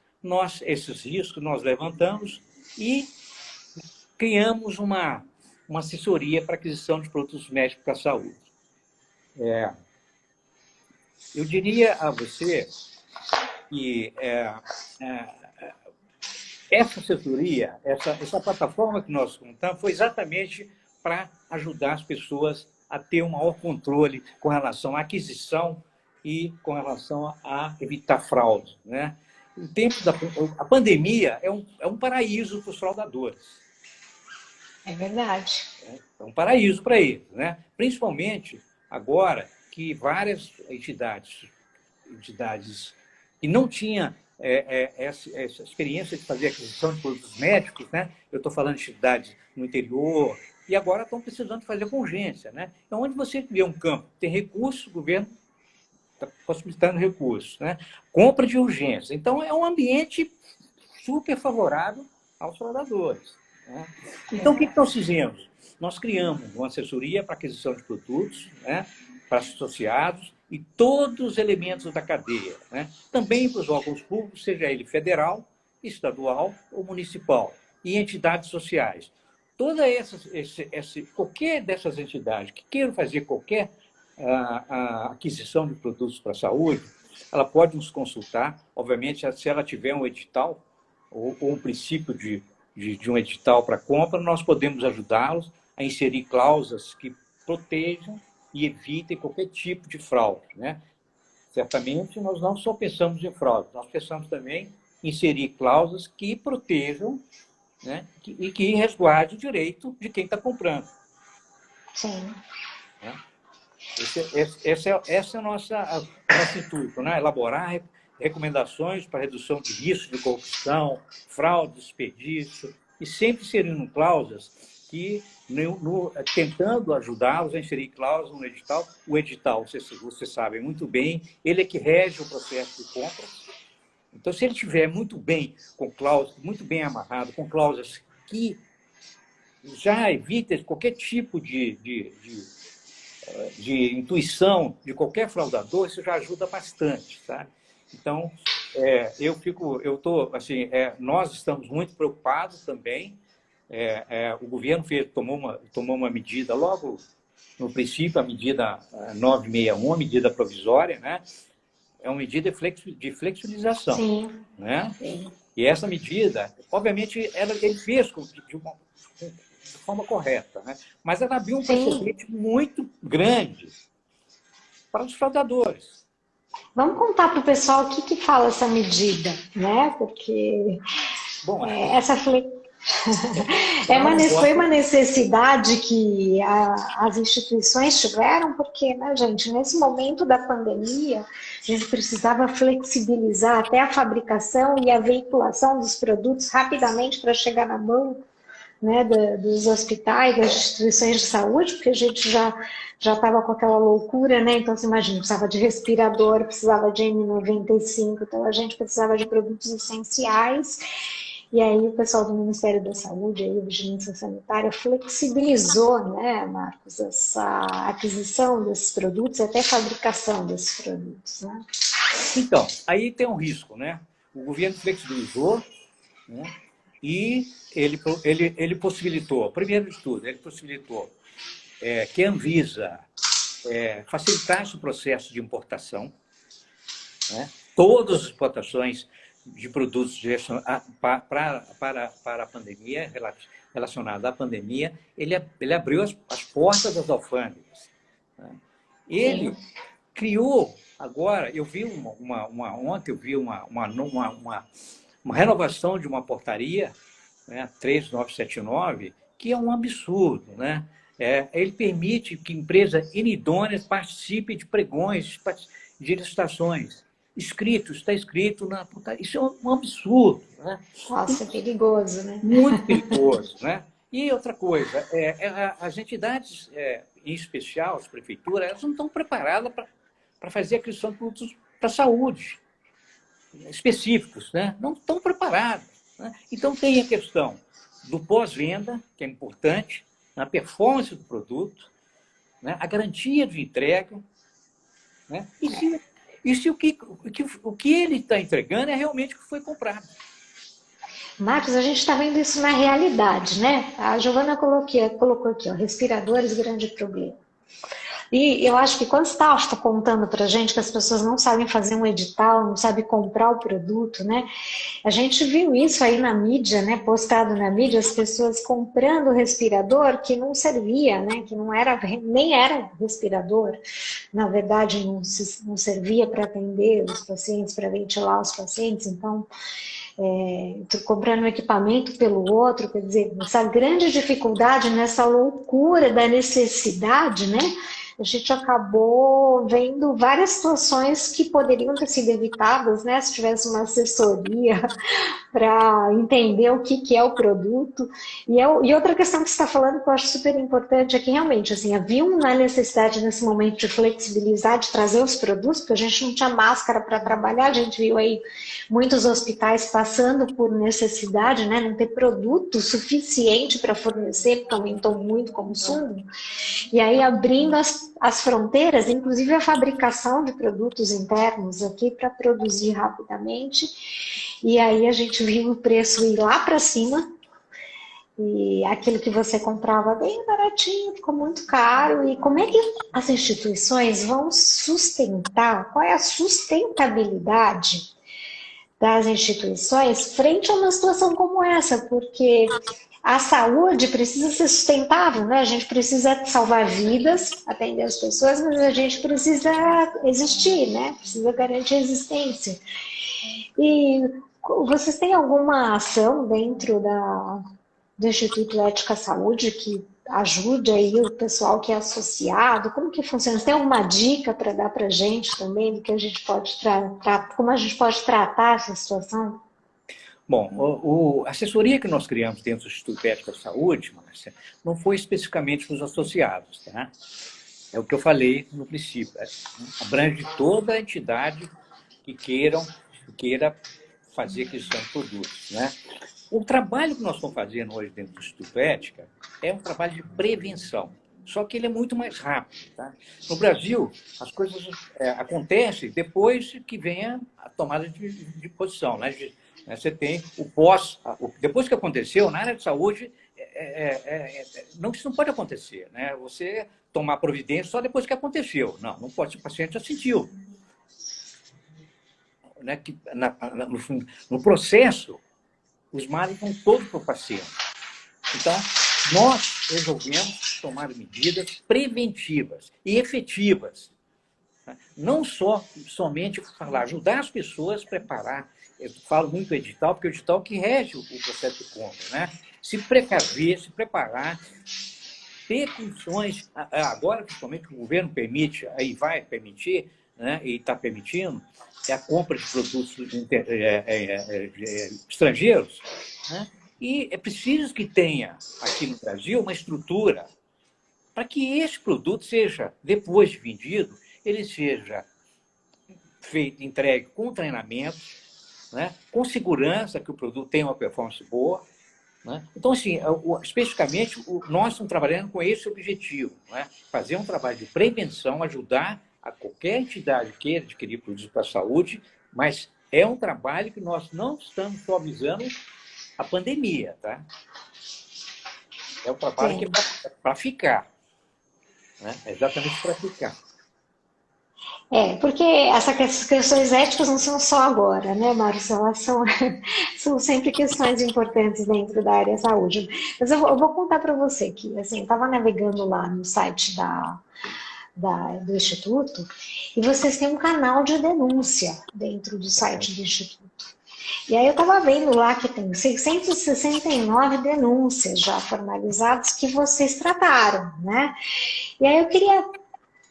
Speaker 3: esses riscos nós levantamos e criamos uma assessoria para aquisição de produtos médicos para a saúde. Eu diria a você que essa assessoria, essa plataforma que nós montamos, foi exatamente para ajudar as pessoas a ter um maior controle com relação à aquisição e com relação a evitar fraude, né? Em tempos a pandemia é um paraíso para os fraudadores.
Speaker 1: É verdade.
Speaker 3: É um paraíso para eles, né? Principalmente agora que várias entidades que não tinham essa experiência de fazer aquisição de produtos médicos, né? Eu estou falando de entidades no interior, e agora estão precisando fazer com urgência, né? Então, onde você vê um campo, tem recursos, o governo está possibilitando recursos, né? Compra de urgência. Então, é um ambiente super favorável aos fraudadores, né? Então, o que nós fizemos? Nós criamos uma assessoria para aquisição de produtos, né? Para associados e todos os elementos da cadeia, né? Também para os órgãos públicos, seja ele federal, estadual ou municipal, e entidades sociais. Qualquer dessas entidades que queiram fazer qualquer a aquisição de produtos para a saúde, ela pode nos consultar, obviamente, se ela tiver um edital ou um princípio de um edital para compra, nós podemos ajudá-los a inserir cláusulas que protejam e evitem qualquer tipo de fraude, né? Certamente, nós não só pensamos em fraude, nós pensamos também em inserir cláusulas que protejam, né, e que resguardem o direito de quem está comprando.
Speaker 1: Sim.
Speaker 3: Né? Esse é o nosso intuito, né? Elaborar recomendações para redução de risco de corrupção, fraude, desperdício, e sempre inserindo cláusulas que, tentando ajudá-los a inserir cláusulas no edital. O edital, vocês sabem muito bem, ele é que rege o processo de compra. Então, se ele estiver muito bem com cláusulas, muito bem amarrado, com cláusulas que já evitem qualquer tipo de intuição de qualquer fraudador, isso já ajuda bastante, tá? Então, nós estamos muito preocupados também. O governo tomou uma medida logo no princípio, a medida 961, a medida provisória, né? É uma medida de flexibilização.
Speaker 1: Sim.
Speaker 3: Né?
Speaker 1: Sim.
Speaker 3: E essa medida, obviamente, ele fez de forma correta, né? Mas ela abriu um precedente muito grande para os fraudadores.
Speaker 1: Vamos contar para o pessoal o que fala essa medida, né? Porque
Speaker 3: Bom,
Speaker 1: essa foi uma necessidade que as instituições tiveram, porque, né, gente, nesse momento da pandemia, a gente precisava flexibilizar até a fabricação e a veiculação dos produtos rapidamente para chegar na mão, né, dos hospitais, das instituições de saúde, porque a gente já estava com aquela loucura, né? Então, você imagina, precisava de respirador, precisava de N95, então a gente precisava de produtos essenciais. E aí o pessoal do Ministério da Saúde, aí, a Vigilância Sanitária, flexibilizou, né, Marcos, essa aquisição desses produtos e até fabricação desses produtos, né?
Speaker 3: Então, aí tem um risco, né? O governo flexibilizou, né? E ele possibilitou, primeiro de tudo, ele possibilitou que a Anvisa facilitasse o processo de importação, né? Todas as exportações de produtos para a pandemia, relacionada à pandemia, ele abriu as portas das alfândegas. Né? Ele criou, agora, eu vi ontem eu vi uma renovação de uma portaria, né, 3979, que é um absurdo, né? Ele permite que empresas inidôneas participem de pregões, de licitações. Está escrito na portaria. Isso é um absurdo, né?
Speaker 1: Nossa, é perigoso, né?
Speaker 3: Muito perigoso, né? E outra coisa, as entidades, em especial as prefeituras, elas não estão preparadas para fazer aquisição de produtos para a saúde específicos, né? Não estão preparados. Né? Então, tem a questão do pós-venda, que é importante, a performance do produto, né? A garantia de entrega, né? E se o que ele está entregando é realmente o que foi comprado.
Speaker 1: Marcos, a gente está vendo isso na realidade, né? A Giovana colocou aqui, ó, respiradores, grande problema. E eu acho que quando você está contando para a gente que as pessoas não sabem fazer um edital, não sabem comprar o produto, né? A gente viu isso aí na mídia, né? Postado na mídia, as pessoas comprando respirador que não servia, né? Que nem era respirador. Na verdade, não servia para atender os pacientes, para ventilar os pacientes. Então, comprando um equipamento pelo outro, quer dizer, essa grande dificuldade nessa loucura da necessidade, né? A gente acabou vendo várias situações que poderiam ter sido evitadas, né? Se tivesse uma assessoria para entender o que é o produto. E outra questão que você está falando que eu acho super importante é que realmente assim, havia uma necessidade nesse momento de flexibilizar, de trazer os produtos, porque a gente não tinha máscara para trabalhar, a gente viu aí muitos hospitais passando por necessidade, né? Não ter produto suficiente para fornecer, porque aumentou muito o consumo. E aí abrindo as fronteiras, inclusive a fabricação de produtos internos aqui para produzir rapidamente. E aí a gente viu o preço ir lá para cima e aquilo que você comprava bem baratinho ficou muito caro. E como é que as instituições vão sustentar? Qual é a sustentabilidade das instituições frente a uma situação como essa? Porque a saúde precisa ser sustentável, né? A gente precisa salvar vidas, atender as pessoas, mas a gente precisa existir, né? Precisa garantir a existência. E vocês têm alguma ação dentro do Instituto Ética Saúde que ajude aí o pessoal que é associado? Como que funciona? Você tem alguma dica para dar para a gente também do que a gente pode tratar, como a gente pode tratar essa situação?
Speaker 3: Bom, a assessoria que nós criamos dentro do Instituto Ética Saúde, Márcia, não foi especificamente para os associados, tá? É o que eu falei no princípio. Abrange toda a entidade que queira fazer aquisição de produtos, né? O trabalho que nós estamos fazendo hoje dentro do Instituto Ética é um trabalho de prevenção, só que ele é muito mais rápido. Tá? No Brasil, as coisas acontecem depois que vem a tomada de posição. Né? Você tem o pós, depois que aconteceu, na área de saúde, isso não pode acontecer. Né? Você tomar providência só depois que aconteceu. Não pode, o paciente já sentiu. Né? No processo, os males vão todos para o paciente. Então, nós resolvemos tomar medidas preventivas e efetivas. Não somente falar, ajudar as pessoas a preparar. Eu falo muito edital, porque é o edital que rege o processo de compra. Né? Se precaver, se preparar, ter condições. Agora, principalmente, o governo permite, aí vai permitir, né? E está permitindo, a compra de produtos estrangeiros, né? E é preciso que tenha aqui no Brasil uma estrutura para que esse produto seja, depois de vendido, ele seja feito, entregue com treinamento, né? Com segurança, que o produto tenha uma performance boa. Né? Então, assim, especificamente, nós estamos trabalhando com esse objetivo, né? Fazer um trabalho de prevenção, ajudar a qualquer entidade queira adquirir produtos para a saúde, mas é um trabalho que nós não estamos só visando a pandemia, tá? É um trabalho que é para ficar, né? É exatamente para ficar.
Speaker 1: Porque essas questões éticas não são só agora, né, Márcio? Elas são sempre questões importantes dentro da área da saúde. Mas eu vou contar para você que, assim, eu estava navegando lá no site do Instituto, e vocês têm um canal de denúncia dentro do site do Instituto. E aí eu estava vendo lá que tem 669 denúncias já formalizadas que vocês trataram, né? E aí eu queria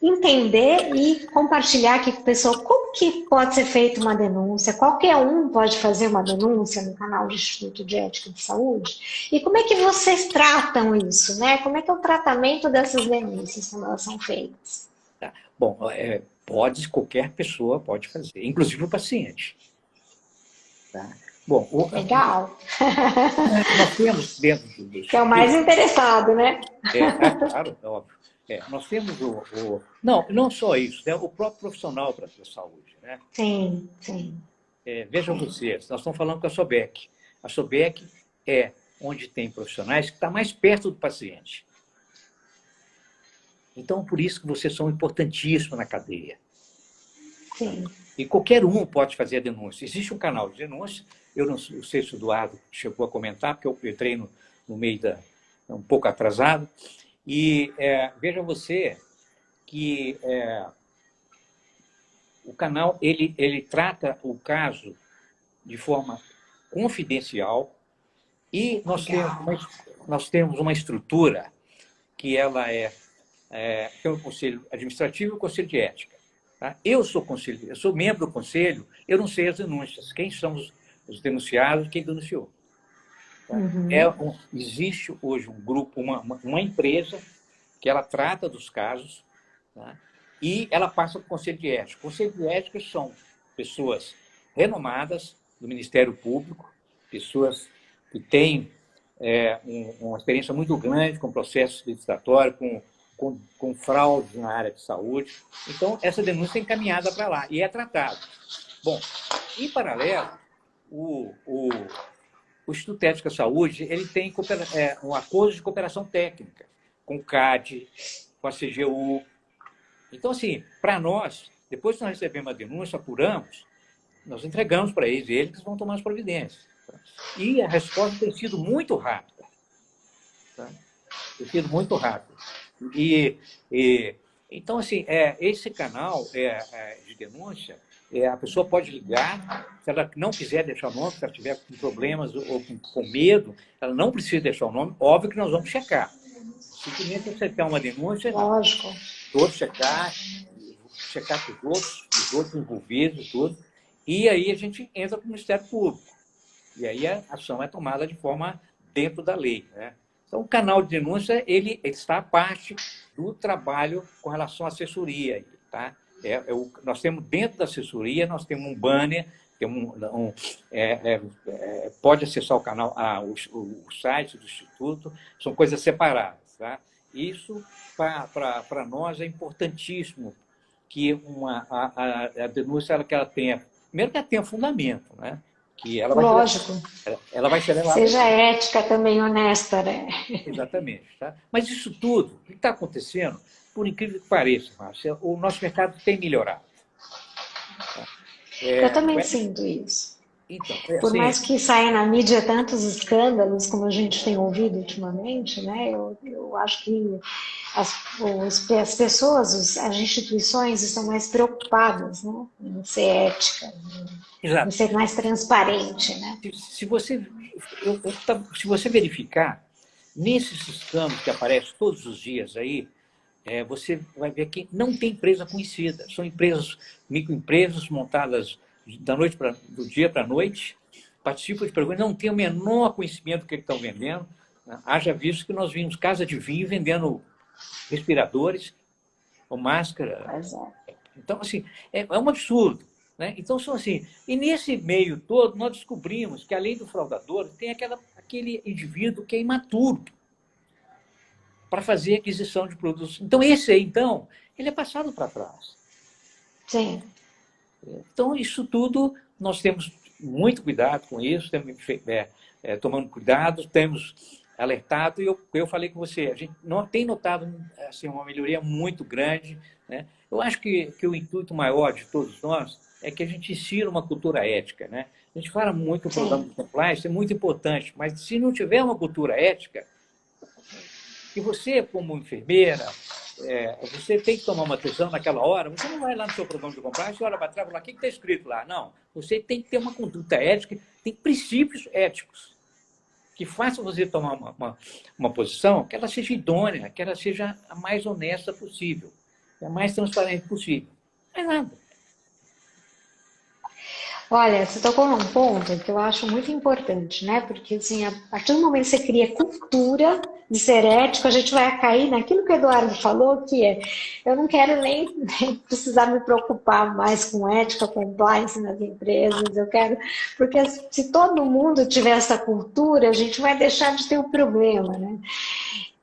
Speaker 1: entender e compartilhar aqui com o pessoal como que pode ser feita uma denúncia, qualquer um pode fazer uma denúncia no canal do Instituto de Ética de Saúde, e como é que vocês tratam isso, né? Como é que é o tratamento dessas denúncias quando elas são feitas?
Speaker 3: Tá. Bom, qualquer pessoa pode fazer, inclusive o paciente. Tá? Bom,
Speaker 1: legal.
Speaker 3: Nós temos dentro do
Speaker 1: que é o mais interessado, né?
Speaker 3: Claro, é óbvio. Nós temos não só isso, né? O próprio profissional para a saúde. Né?
Speaker 1: Sim.
Speaker 3: Vejam vocês, nós estamos falando com a SOBEC. A SOBEC é onde tem profissionais que estão mais perto do paciente. Então, por isso que vocês são importantíssimos na cadeia.
Speaker 1: Sim.
Speaker 3: E qualquer um pode fazer a denúncia. Existe um canal de denúncia, eu não sei se o Eduardo chegou a comentar, porque eu entrei no meio um pouco atrasado. E veja você que o canal ele trata o caso de forma confidencial e nós temos uma estrutura que ela tem o Conselho Administrativo e o Conselho de Ética. Tá? Eu sou membro do Conselho, eu não sei as denúncias, quem são os denunciados, quem denunciou. Tá?
Speaker 1: Uhum.
Speaker 3: Existe hoje um grupo, uma empresa que ela trata dos casos, tá? E ela passa para o Conselho de Ética. O Conselho de Ética são pessoas renomadas do Ministério Público, pessoas que têm uma experiência muito grande com processos licitatórios, com fraudes na área de saúde. Então, essa denúncia é encaminhada para lá e é tratada. Bom, em paralelo, o Instituto Ética Saúde ele tem um acordo de cooperação técnica com o CAD, com a CGU. Então, assim, para nós, depois que nós recebemos a denúncia, apuramos, nós entregamos para eles vão tomar as providências. E a resposta tem sido muito rápida. tem sido muito rápido. Então, assim, esse canal de denúncia, a pessoa pode ligar, se ela não quiser deixar o nome, se ela tiver com problemas ou com medo, ela não precisa deixar o nome, óbvio que nós vamos checar. Simplesmente você tem uma denúncia,
Speaker 1: Lógico.
Speaker 3: todos checar com os outros envolvidos e tudo, e aí a gente entra para o Ministério Público. E aí a ação é tomada de forma dentro da lei, né? Então, o canal de denúncia, ele está à parte do trabalho com relação à assessoria, tá? Nós temos dentro da assessoria, nós temos um banner, pode acessar o canal, o site do Instituto, são coisas separadas, tá? Isso, para nós, é importantíssimo que a denúncia que ela tenha, primeiro que ela tenha fundamento, né? Que ela vai
Speaker 1: Lógico.
Speaker 3: Ela vai ser levada.
Speaker 1: Seja ética também, honesta, né?
Speaker 3: Exatamente. Tá? Mas isso tudo, o que está acontecendo, por incrível que pareça, Márcia, o nosso mercado tem melhorado.
Speaker 1: Eu também sinto isso.
Speaker 3: Então,
Speaker 1: por
Speaker 3: assim,
Speaker 1: mais que saia na mídia tantos escândalos, como a gente tem ouvido ultimamente, né? Eu acho que as pessoas, as instituições estão mais preocupadas, né? Em ser ética, em ser mais transparente, né?
Speaker 3: Se você verificar, nesses escândalos que aparecem todos os dias aí, você vai ver que não tem empresa conhecida. São microempresas montadas do dia para a noite, participam de programas, não têm o menor conhecimento do que estão vendendo. Haja visto que nós vimos casa de vinho vendendo respiradores ou máscara. Então, assim, é um absurdo. Né? Então, são assim. E nesse meio todo, nós descobrimos que, além do fraudador, tem aquele indivíduo que é imaturo para fazer aquisição de produtos. Então, esse aí, então, ele é passado para trás.
Speaker 1: Sim.
Speaker 3: Então, isso tudo, nós temos muito cuidado com isso, temos tomando cuidado, temos alertado, e eu falei com você, a gente não tem notado assim, uma melhoria muito grande. Né? Eu acho que o intuito maior de todos nós é que a gente ensina uma cultura ética. Né? A gente fala muito no programa de compliance, é muito importante, mas se não tiver uma cultura ética, e você, como enfermeira, você tem que tomar uma decisão naquela hora, você não vai lá no seu programa de compliance e olha para trás e fala, o que está escrito lá? Não, você tem que ter uma conduta ética, tem princípios éticos que façam você tomar uma posição que ela seja idônea, que ela seja a mais honesta possível, a mais transparente possível. Não é nada.
Speaker 1: Olha, você tocou num ponto que eu acho muito importante, né? Porque, assim, a partir do momento que você cria cultura de ser ético, a gente vai cair naquilo que o Eduardo falou, que eu não quero nem precisar me preocupar mais com ética, compliance nas empresas, eu quero... Porque se todo mundo tiver essa cultura, a gente vai deixar de ter o problema, né?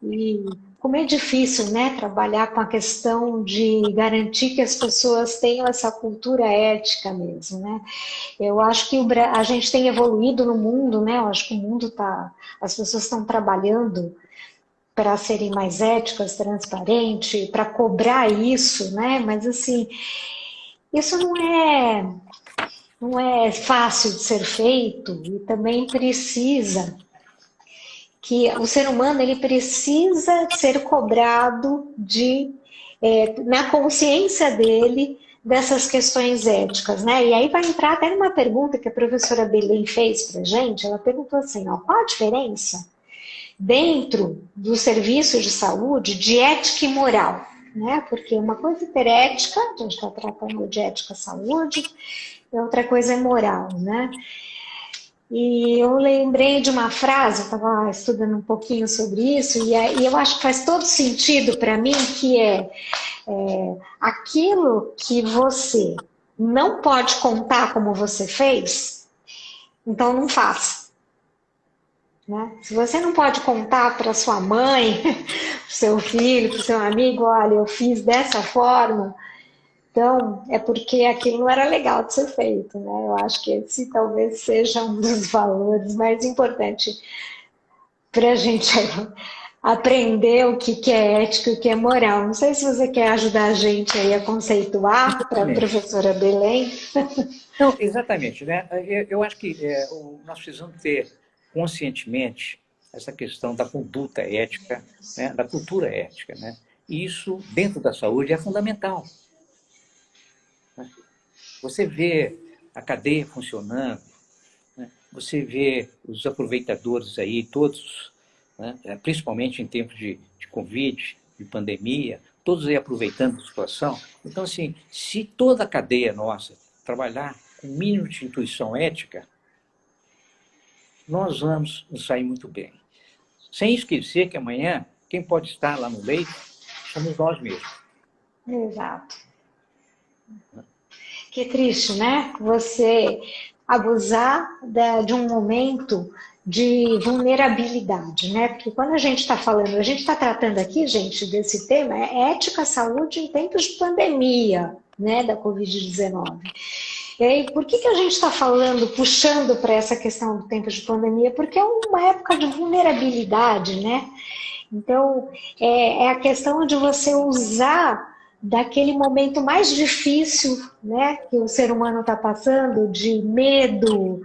Speaker 1: E como é difícil, né, trabalhar com a questão de garantir que as pessoas tenham essa cultura ética mesmo, né? Eu acho que a gente tem evoluído no mundo, né? Eu acho que o mundo as pessoas estão trabalhando para serem mais éticas, transparentes, para cobrar isso, né? Mas assim, isso não é fácil de ser feito e também precisa que o ser humano ele precisa ser cobrado na consciência dele dessas questões éticas, né? E aí vai entrar até numa pergunta que a professora Belém fez para a gente. Ela perguntou assim, qual a diferença dentro do serviço de saúde de ética e moral? Né? Porque uma coisa é ter ética, a gente está tratando de ética saúde, e outra coisa é moral, né? E eu lembrei de uma frase, eu estava estudando um pouquinho sobre isso, e eu acho que faz todo sentido para mim, que aquilo que você não pode contar como você fez, então não faça. Né? Se você não pode contar para sua mãe, para o seu filho, para o seu amigo, olha, eu fiz dessa forma, então, é porque aquilo não era legal de ser feito, né? Eu acho que esse talvez seja um dos valores mais importantes para a gente aprender o que é ética e o que é moral. Não sei se você quer ajudar a gente aí a conceituar para a professora Belém.
Speaker 3: Não, exatamente. Né? Eu acho que nós precisamos ter conscientemente essa questão da conduta ética, né? Da cultura ética, né? E isso, dentro da saúde, é fundamental. Você vê a cadeia funcionando, né? Você vê os aproveitadores aí, todos, né? Principalmente em tempos de Covid, de pandemia, todos aí aproveitando a situação. Então, assim, se toda a cadeia nossa trabalhar com o mínimo de intuição ética, nós vamos nos sair muito bem. Sem esquecer que amanhã, quem pode estar lá no leito somos nós mesmos.
Speaker 1: Exato. Que triste, né? Você abusar de um momento de vulnerabilidade, né? Porque quando a gente está falando, a gente está tratando aqui, gente, desse tema, é ética, saúde em tempos de pandemia, né, da Covid-19. E aí, por que a gente está falando, puxando para essa questão do tempo de pandemia? Porque é uma época de vulnerabilidade, né? Então, é a questão de você usar daquele momento mais difícil, né, que o ser humano está passando, de medo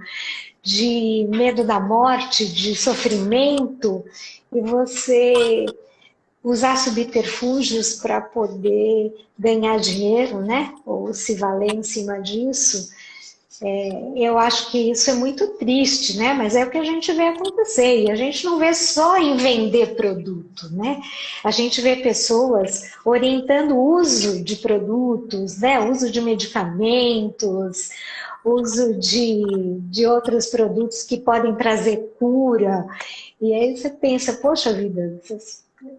Speaker 1: da morte, de sofrimento, e você usar subterfúgios para poder ganhar dinheiro, né, ou se valer em cima disso. Eu acho que isso é muito triste, né? Mas é o que a gente vê acontecer. E a gente não vê só em vender produto, né? A gente vê pessoas orientando o uso de produtos, né? Uso de medicamentos, uso de outros produtos que podem trazer cura. E aí você pensa, poxa vida,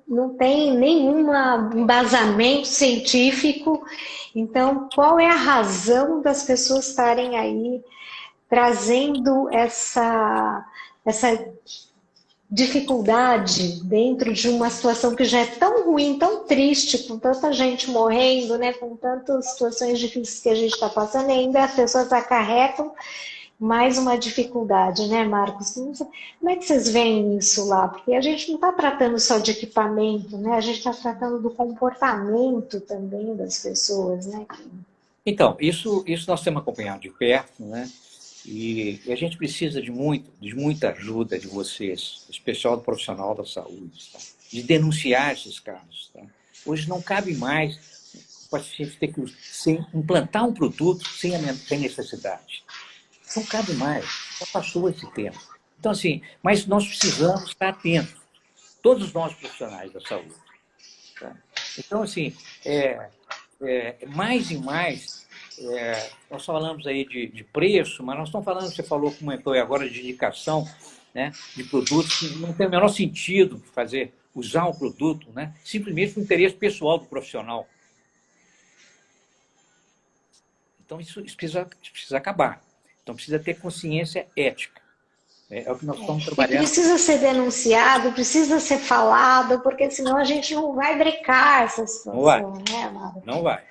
Speaker 1: não tem nenhum embasamento científico. Então, qual é a razão das pessoas estarem aí trazendo essa dificuldade dentro de uma situação que já é tão ruim, tão triste, com tanta gente morrendo, né, com tantas situações difíceis que a gente está passando, e ainda as pessoas acarretam mais uma dificuldade, né, Marcos? Como é que vocês veem isso lá? Porque a gente não está tratando só de equipamento, né? A gente está tratando do comportamento também das pessoas, né?
Speaker 3: Então, isso nós temos acompanhado de perto, né? E a gente precisa de muita ajuda de vocês, especial do profissional da saúde, tá? De denunciar esses casos. Tá? Hoje não cabe mais o paciente ter que implantar um produto sem necessidade. Não cabe mais, já passou esse tempo. Então, assim, mas nós precisamos estar atentos, todos nós profissionais da saúde. Tá? Então, assim, mais e mais, nós falamos aí de preço, mas nós estamos falando, você comentou agora de indicação, né, de produtos que não tem o menor sentido usar um produto, né, simplesmente por interesse pessoal do profissional. Então, isso precisa acabar. Então, precisa ter consciência ética. É o que nós estamos trabalhando.
Speaker 1: E precisa ser denunciado, precisa ser falado, porque senão a gente não vai brecar essa situação, né, Amado?
Speaker 3: Não vai.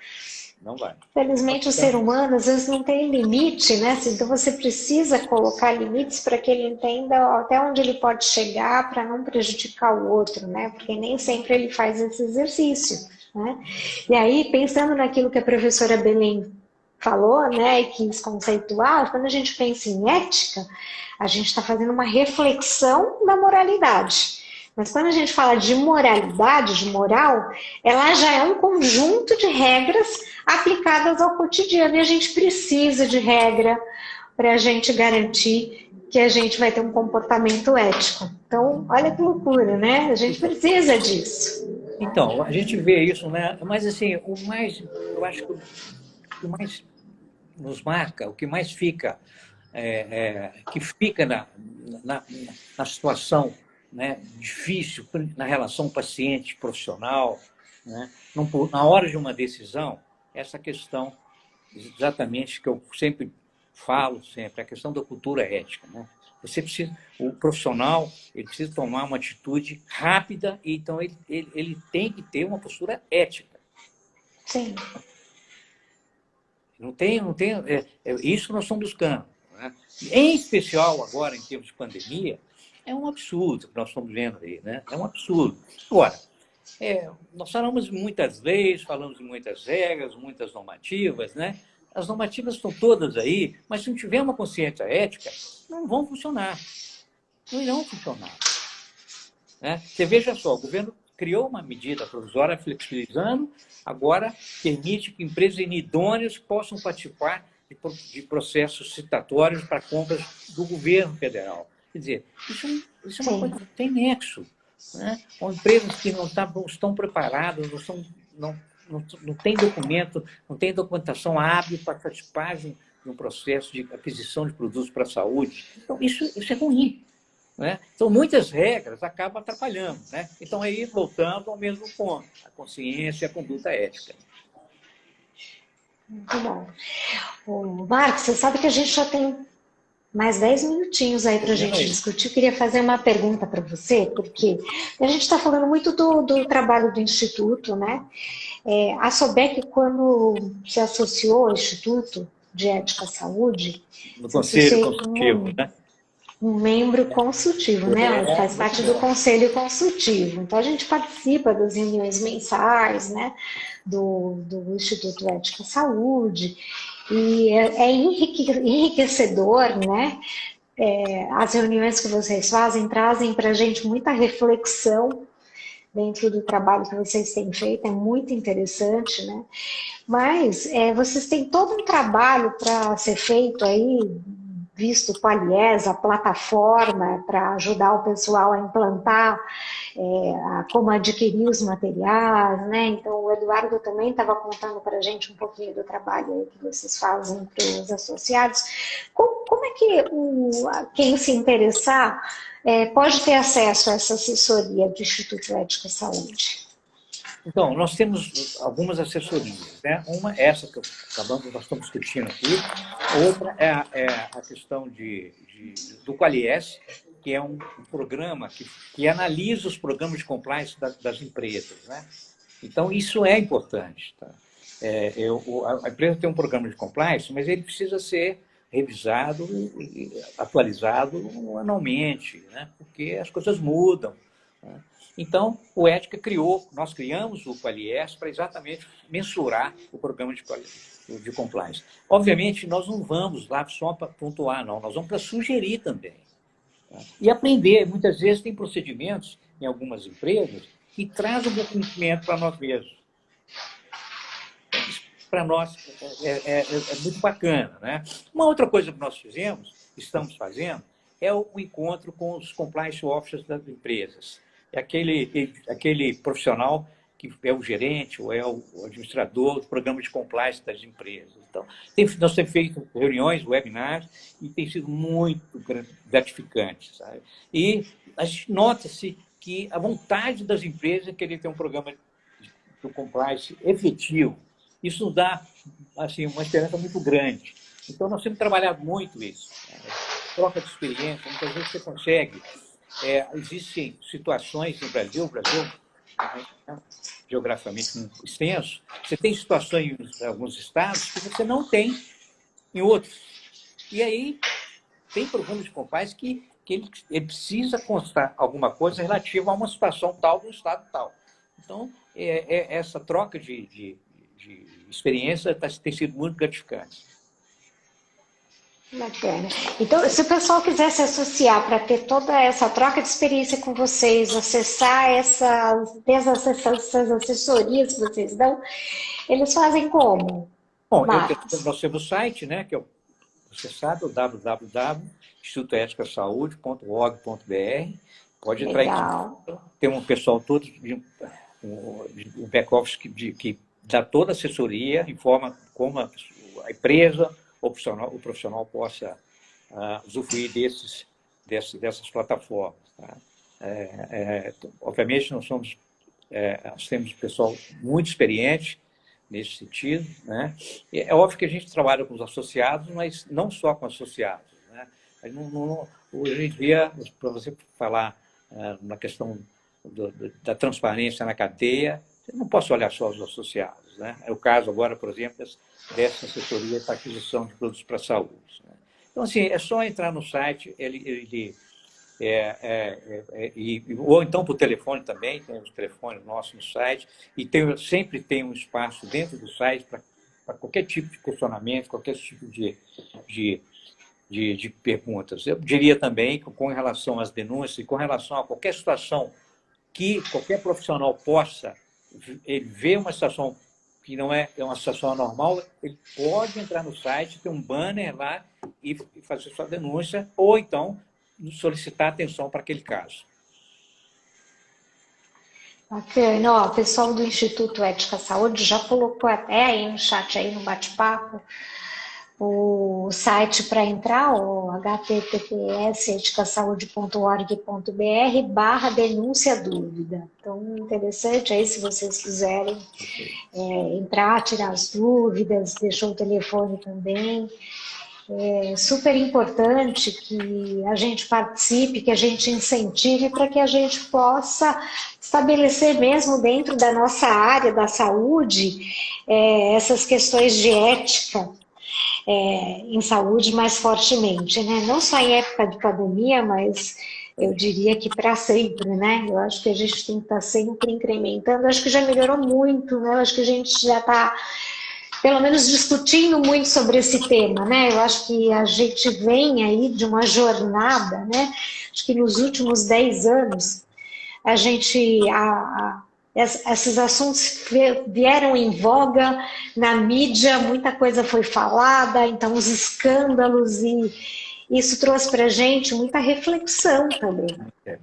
Speaker 1: Felizmente, o ser humano, às vezes, não tem limite, né? Então, você precisa colocar limites para que ele entenda até onde ele pode chegar para não prejudicar o outro, né? Porque nem sempre ele faz esse exercício, né? E aí, pensando naquilo que a professora Belém falou, né, e quis conceituar, quando a gente pensa em ética, a gente está fazendo uma reflexão da moralidade. Mas quando a gente fala de moralidade, de moral, ela já é um conjunto de regras aplicadas ao cotidiano. E a gente precisa de regra para a gente garantir que a gente vai ter um comportamento ético. Então, olha que loucura, né? A gente precisa disso.
Speaker 3: Então, a gente vê isso, né? Mas, assim, eu acho que o mais nos marca, o que mais fica, que fica na situação, né, difícil, na relação paciente-profissional, né, na hora de uma decisão, essa questão, exatamente, que eu sempre falo, a questão da cultura ética. Né? O profissional ele precisa tomar uma atitude rápida, e então ele tem que ter uma postura ética.
Speaker 1: Sim.
Speaker 3: Não tem, isso nós estamos buscando. Né? Em especial agora, em tempos de pandemia, é um absurdo que nós estamos vendo aí. Né? É um absurdo. Agora, nós falamos de muitas leis, falamos de muitas regras, muitas normativas. Né? As normativas estão todas aí, mas se não tiver uma consciência ética, não vão funcionar. Não irão funcionar. né? Você veja só, o governo criou uma medida provisória flexibilizando, agora permite que empresas inidôneas possam participar de processos citatórios para compras do governo federal. Quer dizer, isso é uma coisa que tem nexo, né? São empresas que não estão preparadas, não têm documento, não têm documentação hábil para participar de um processo de aquisição de produtos para a saúde. Então, isso é ruim. Né? Então, muitas regras acabam atrapalhando. Né? Então, aí, voltando ao mesmo ponto, a consciência e a conduta ética.
Speaker 1: Muito bom. Ô, Marcos, você sabe que a gente já tem mais 10 minutinhos aí para a gente discutir. Eu queria fazer uma pergunta para você, porque a gente está falando muito do trabalho do Instituto, né? A SOBEC, quando se associou ao Instituto de Ética e Saúde,
Speaker 3: no Conselho Consultivo, né?
Speaker 1: Um membro consultivo, né? Faz parte do Conselho Consultivo. Então, a gente participa das reuniões mensais, né? Do Instituto Ética e Saúde. E é enriquecedor, né? As reuniões que vocês fazem trazem para a gente muita reflexão dentro do trabalho que vocês têm feito, é muito interessante, né? Mas vocês têm todo um trabalho para ser feito aí, visto o Qualies, a plataforma para ajudar o pessoal a implantar, como adquirir os materiais, né? Então, o Eduardo também estava contando para a gente um pouquinho do trabalho aí que vocês fazem para os associados. Como é que quem se interessar pode ter acesso a essa assessoria do Instituto Ética e Saúde?
Speaker 3: Então, nós temos algumas assessorias, né? Uma, essa que nós estamos discutindo aqui. Outra é a questão do Qualies, que é um programa que analisa os programas de compliance das empresas, né? Então, isso é importante. Tá? A empresa tem um programa de compliance, mas ele precisa ser revisado e atualizado anualmente, né? Porque as coisas mudam. Né? Então, o Ética nós criamos o Qualies para exatamente mensurar o programa de compliance. Obviamente, nós não vamos lá só para pontuar, não. Nós vamos para sugerir também. Tá? E aprender. Muitas vezes tem procedimentos em algumas empresas que trazem o conhecimento para nós mesmos. Para nós é muito bacana. Né? Uma outra coisa que nós estamos fazendo, é o encontro com os compliance officers das empresas. É aquele profissional que é o gerente ou é o administrador do programa de compliance das empresas. Então, nós temos feito reuniões, webinars, e tem sido muito gratificante. Sabe? E a gente nota-se que a vontade das empresas é querer ter um programa de compliance efetivo. Isso nos dá assim, uma esperança muito grande. Então, nós temos trabalhado muito isso. Troca de experiência, muitas vezes você consegue. Existem situações no Brasil, geograficamente muito extenso, você tem situações em alguns estados que você não tem em outros. E aí tem programas de compliance que ele precisa constar alguma coisa relativa a uma situação tal no estado tal. Então, essa troca de experiência tem sido muito gratificante.
Speaker 1: Bacana. Então, se o pessoal quiser se associar para ter toda essa troca de experiência com vocês, acessar essas assessorias que vocês dão, eles fazem como?
Speaker 3: Bom, nós temos o site, né, que é você sabe, o www.institutoeticasaude.org.br. Pode entrar
Speaker 1: Legal.
Speaker 3: aqui. Tem um pessoal todo de back-office que dá toda a assessoria, informa como a empresa, o profissional possa usufruir dessas plataformas. Tá? Obviamente, nós temos pessoal muito experiente nesse sentido. Né? É óbvio que a gente trabalha com os associados, mas não só com associados. Né? Hoje em dia, para você falar na questão da transparência na cadeia, eu não posso olhar só os associados. Né? É o caso agora, por exemplo, dessa assessoria para aquisição de produtos para a saúde. Né? Então, assim, é só entrar no site, ou então por telefone também, tem os telefones nossos no site, e sempre tem um espaço dentro do site para qualquer tipo de questionamento, qualquer tipo de perguntas. Eu diria também que, com relação às denúncias e com relação a qualquer situação que qualquer profissional possa, ele vê uma situação que não é uma situação anormal, ele pode entrar no site, ter um banner lá e fazer sua denúncia, ou então solicitar atenção para aquele caso.
Speaker 1: Bacana. Ó, o pessoal do Instituto Ética Saúde já colocou até aí no chat, aí no bate-papo, o site para entrar, o https://eticasaude.org.br/denúncia dúvida. Então, interessante aí se vocês quiserem entrar, tirar as dúvidas, deixou o telefone também. É super importante que a gente participe, que a gente incentive para que a gente possa estabelecer mesmo dentro da nossa área da saúde essas questões de ética em saúde mais fortemente, né? Não só em época de pandemia, mas eu diria que para sempre, né? Eu acho que a gente tem que estar sempre incrementando. Eu acho que já melhorou muito, né? Eu acho que a gente já está pelo menos discutindo muito sobre esse tema, né? Eu acho que a gente vem aí de uma jornada, né? Acho que nos últimos 10 anos, a gente, esses assuntos vieram em voga na mídia, muita coisa foi falada, então os escândalos, e isso trouxe para a gente muita reflexão também.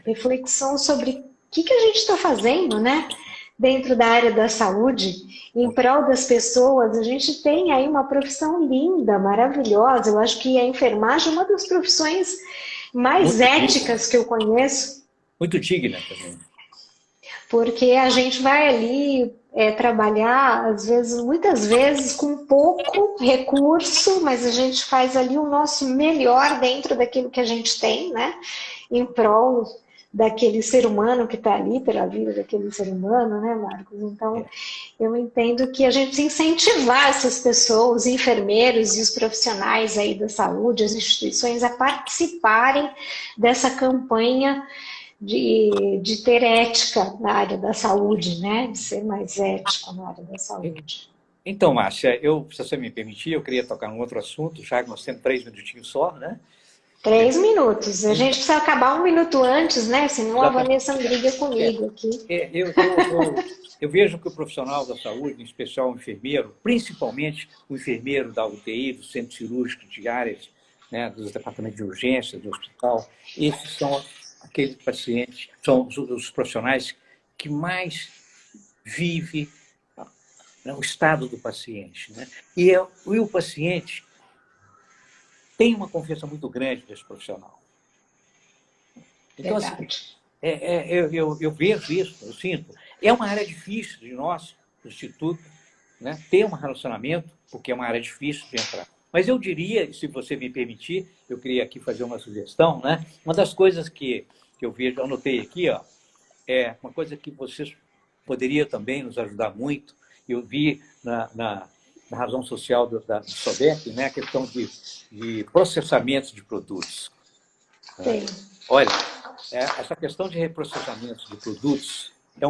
Speaker 1: Reflexão sobre o que a gente está fazendo, né? Dentro da área da saúde, em prol das pessoas. A gente tem aí uma profissão linda, maravilhosa. Eu acho que a enfermagem é uma das profissões mais éticas que eu conheço.
Speaker 3: Muito digna também.
Speaker 1: Porque a gente vai ali trabalhar, às vezes, muitas vezes, com pouco recurso, mas a gente faz ali o nosso melhor dentro daquilo que a gente tem, né? Em prol daquele ser humano que está ali, pela vida daquele ser humano, né, Marcos? Então, eu entendo que a gente precisa incentivar essas pessoas, os enfermeiros e os profissionais aí da saúde, as instituições, a participarem dessa campanha de ter ética na área da saúde, né? De ser mais ético na área da saúde.
Speaker 3: Então, Márcia, se você me permitir, eu queria tocar num outro assunto, já que nós temos 3 minutinhos só, né?
Speaker 1: 3 minutos. A gente precisa acabar 1 minuto antes, né? Senão a Vanessa briga comigo aqui.
Speaker 3: Eu vejo que o profissional da saúde, em especial o enfermeiro, principalmente o enfermeiro da UTI, do centro cirúrgico de áreas, né, dos departamentos de urgência, do hospital, esses são aqueles pacientes, são os profissionais que mais vivem o estado do paciente, né? E o paciente tem uma confiança muito grande desse profissional. Então, assim, eu vejo isso, eu sinto. É uma área difícil de nós, do Instituto, né, ter um relacionamento, porque é uma área difícil de entrar. Mas eu diria, se você me permitir, eu queria aqui fazer uma sugestão, né? Uma das coisas que eu vejo, eu anotei aqui, ó, é uma coisa que vocês poderiam também nos ajudar muito. Eu vi na razão social do SOBEC, né, a questão de processamento de produtos.
Speaker 1: Sim.
Speaker 3: Olha, essa questão de reprocessamento de produtos é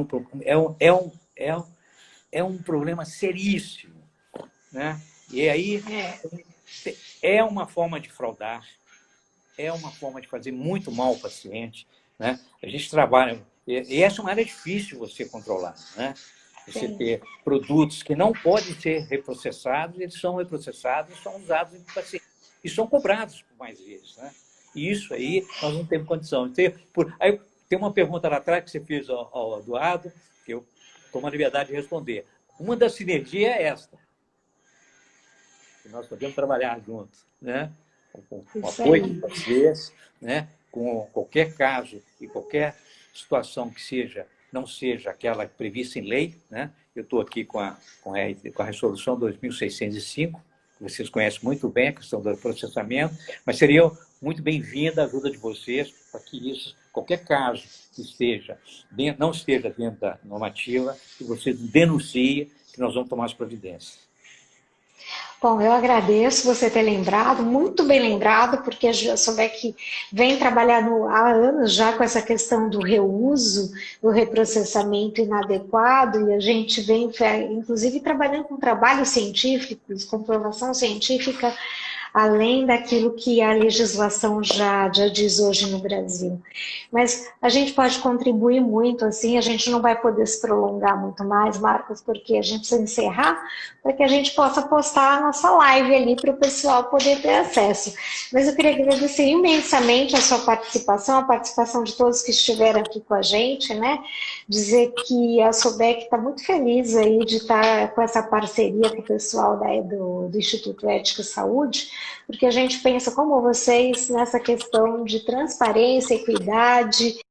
Speaker 3: um problema seríssimo, né? E aí é uma forma de fraudar, é uma forma de fazer muito mal ao paciente, né? A gente trabalha, e essa é uma área difícil você controlar, né? Você ter produtos que não podem ser reprocessados, eles são reprocessados, são usados em pacientes e são cobrados por mais vezes, né? E isso aí nós não temos condição. Aí tem uma pergunta lá atrás que você fez ao Eduardo, que eu tomo a liberdade de responder. Uma das sinergias é esta, que nós podemos trabalhar juntos, né? Com o apoio de vocês, né? Com qualquer caso e qualquer situação que não seja aquela prevista em lei, né? Eu estou aqui com a resolução 2605, que vocês conhecem muito bem, a questão do processamento, mas seria muito bem-vinda a ajuda de vocês para que isso, qualquer caso que não esteja dentro da normativa, que vocês denunciem, que nós vamos tomar as providências.
Speaker 1: Bom, eu agradeço você ter lembrado, muito bem lembrado, porque a SOBEC vem trabalhando há anos já com essa questão do reuso, do reprocessamento inadequado, e a gente vem, inclusive, trabalhando com trabalhos científicos, comprovação científica, além daquilo que a legislação já diz hoje no Brasil. Mas a gente pode contribuir muito, assim, a gente não vai poder se prolongar muito mais, Marcos, porque a gente precisa encerrar, para que a gente possa postar a nossa live ali para o pessoal poder ter acesso. Mas eu queria agradecer imensamente a sua participação, a participação de todos que estiveram aqui com a gente, né? Dizer que a SOBEC está muito feliz aí de estar com essa parceria com o pessoal do Instituto Ética e Saúde, porque a gente pensa como vocês nessa questão de transparência, equidade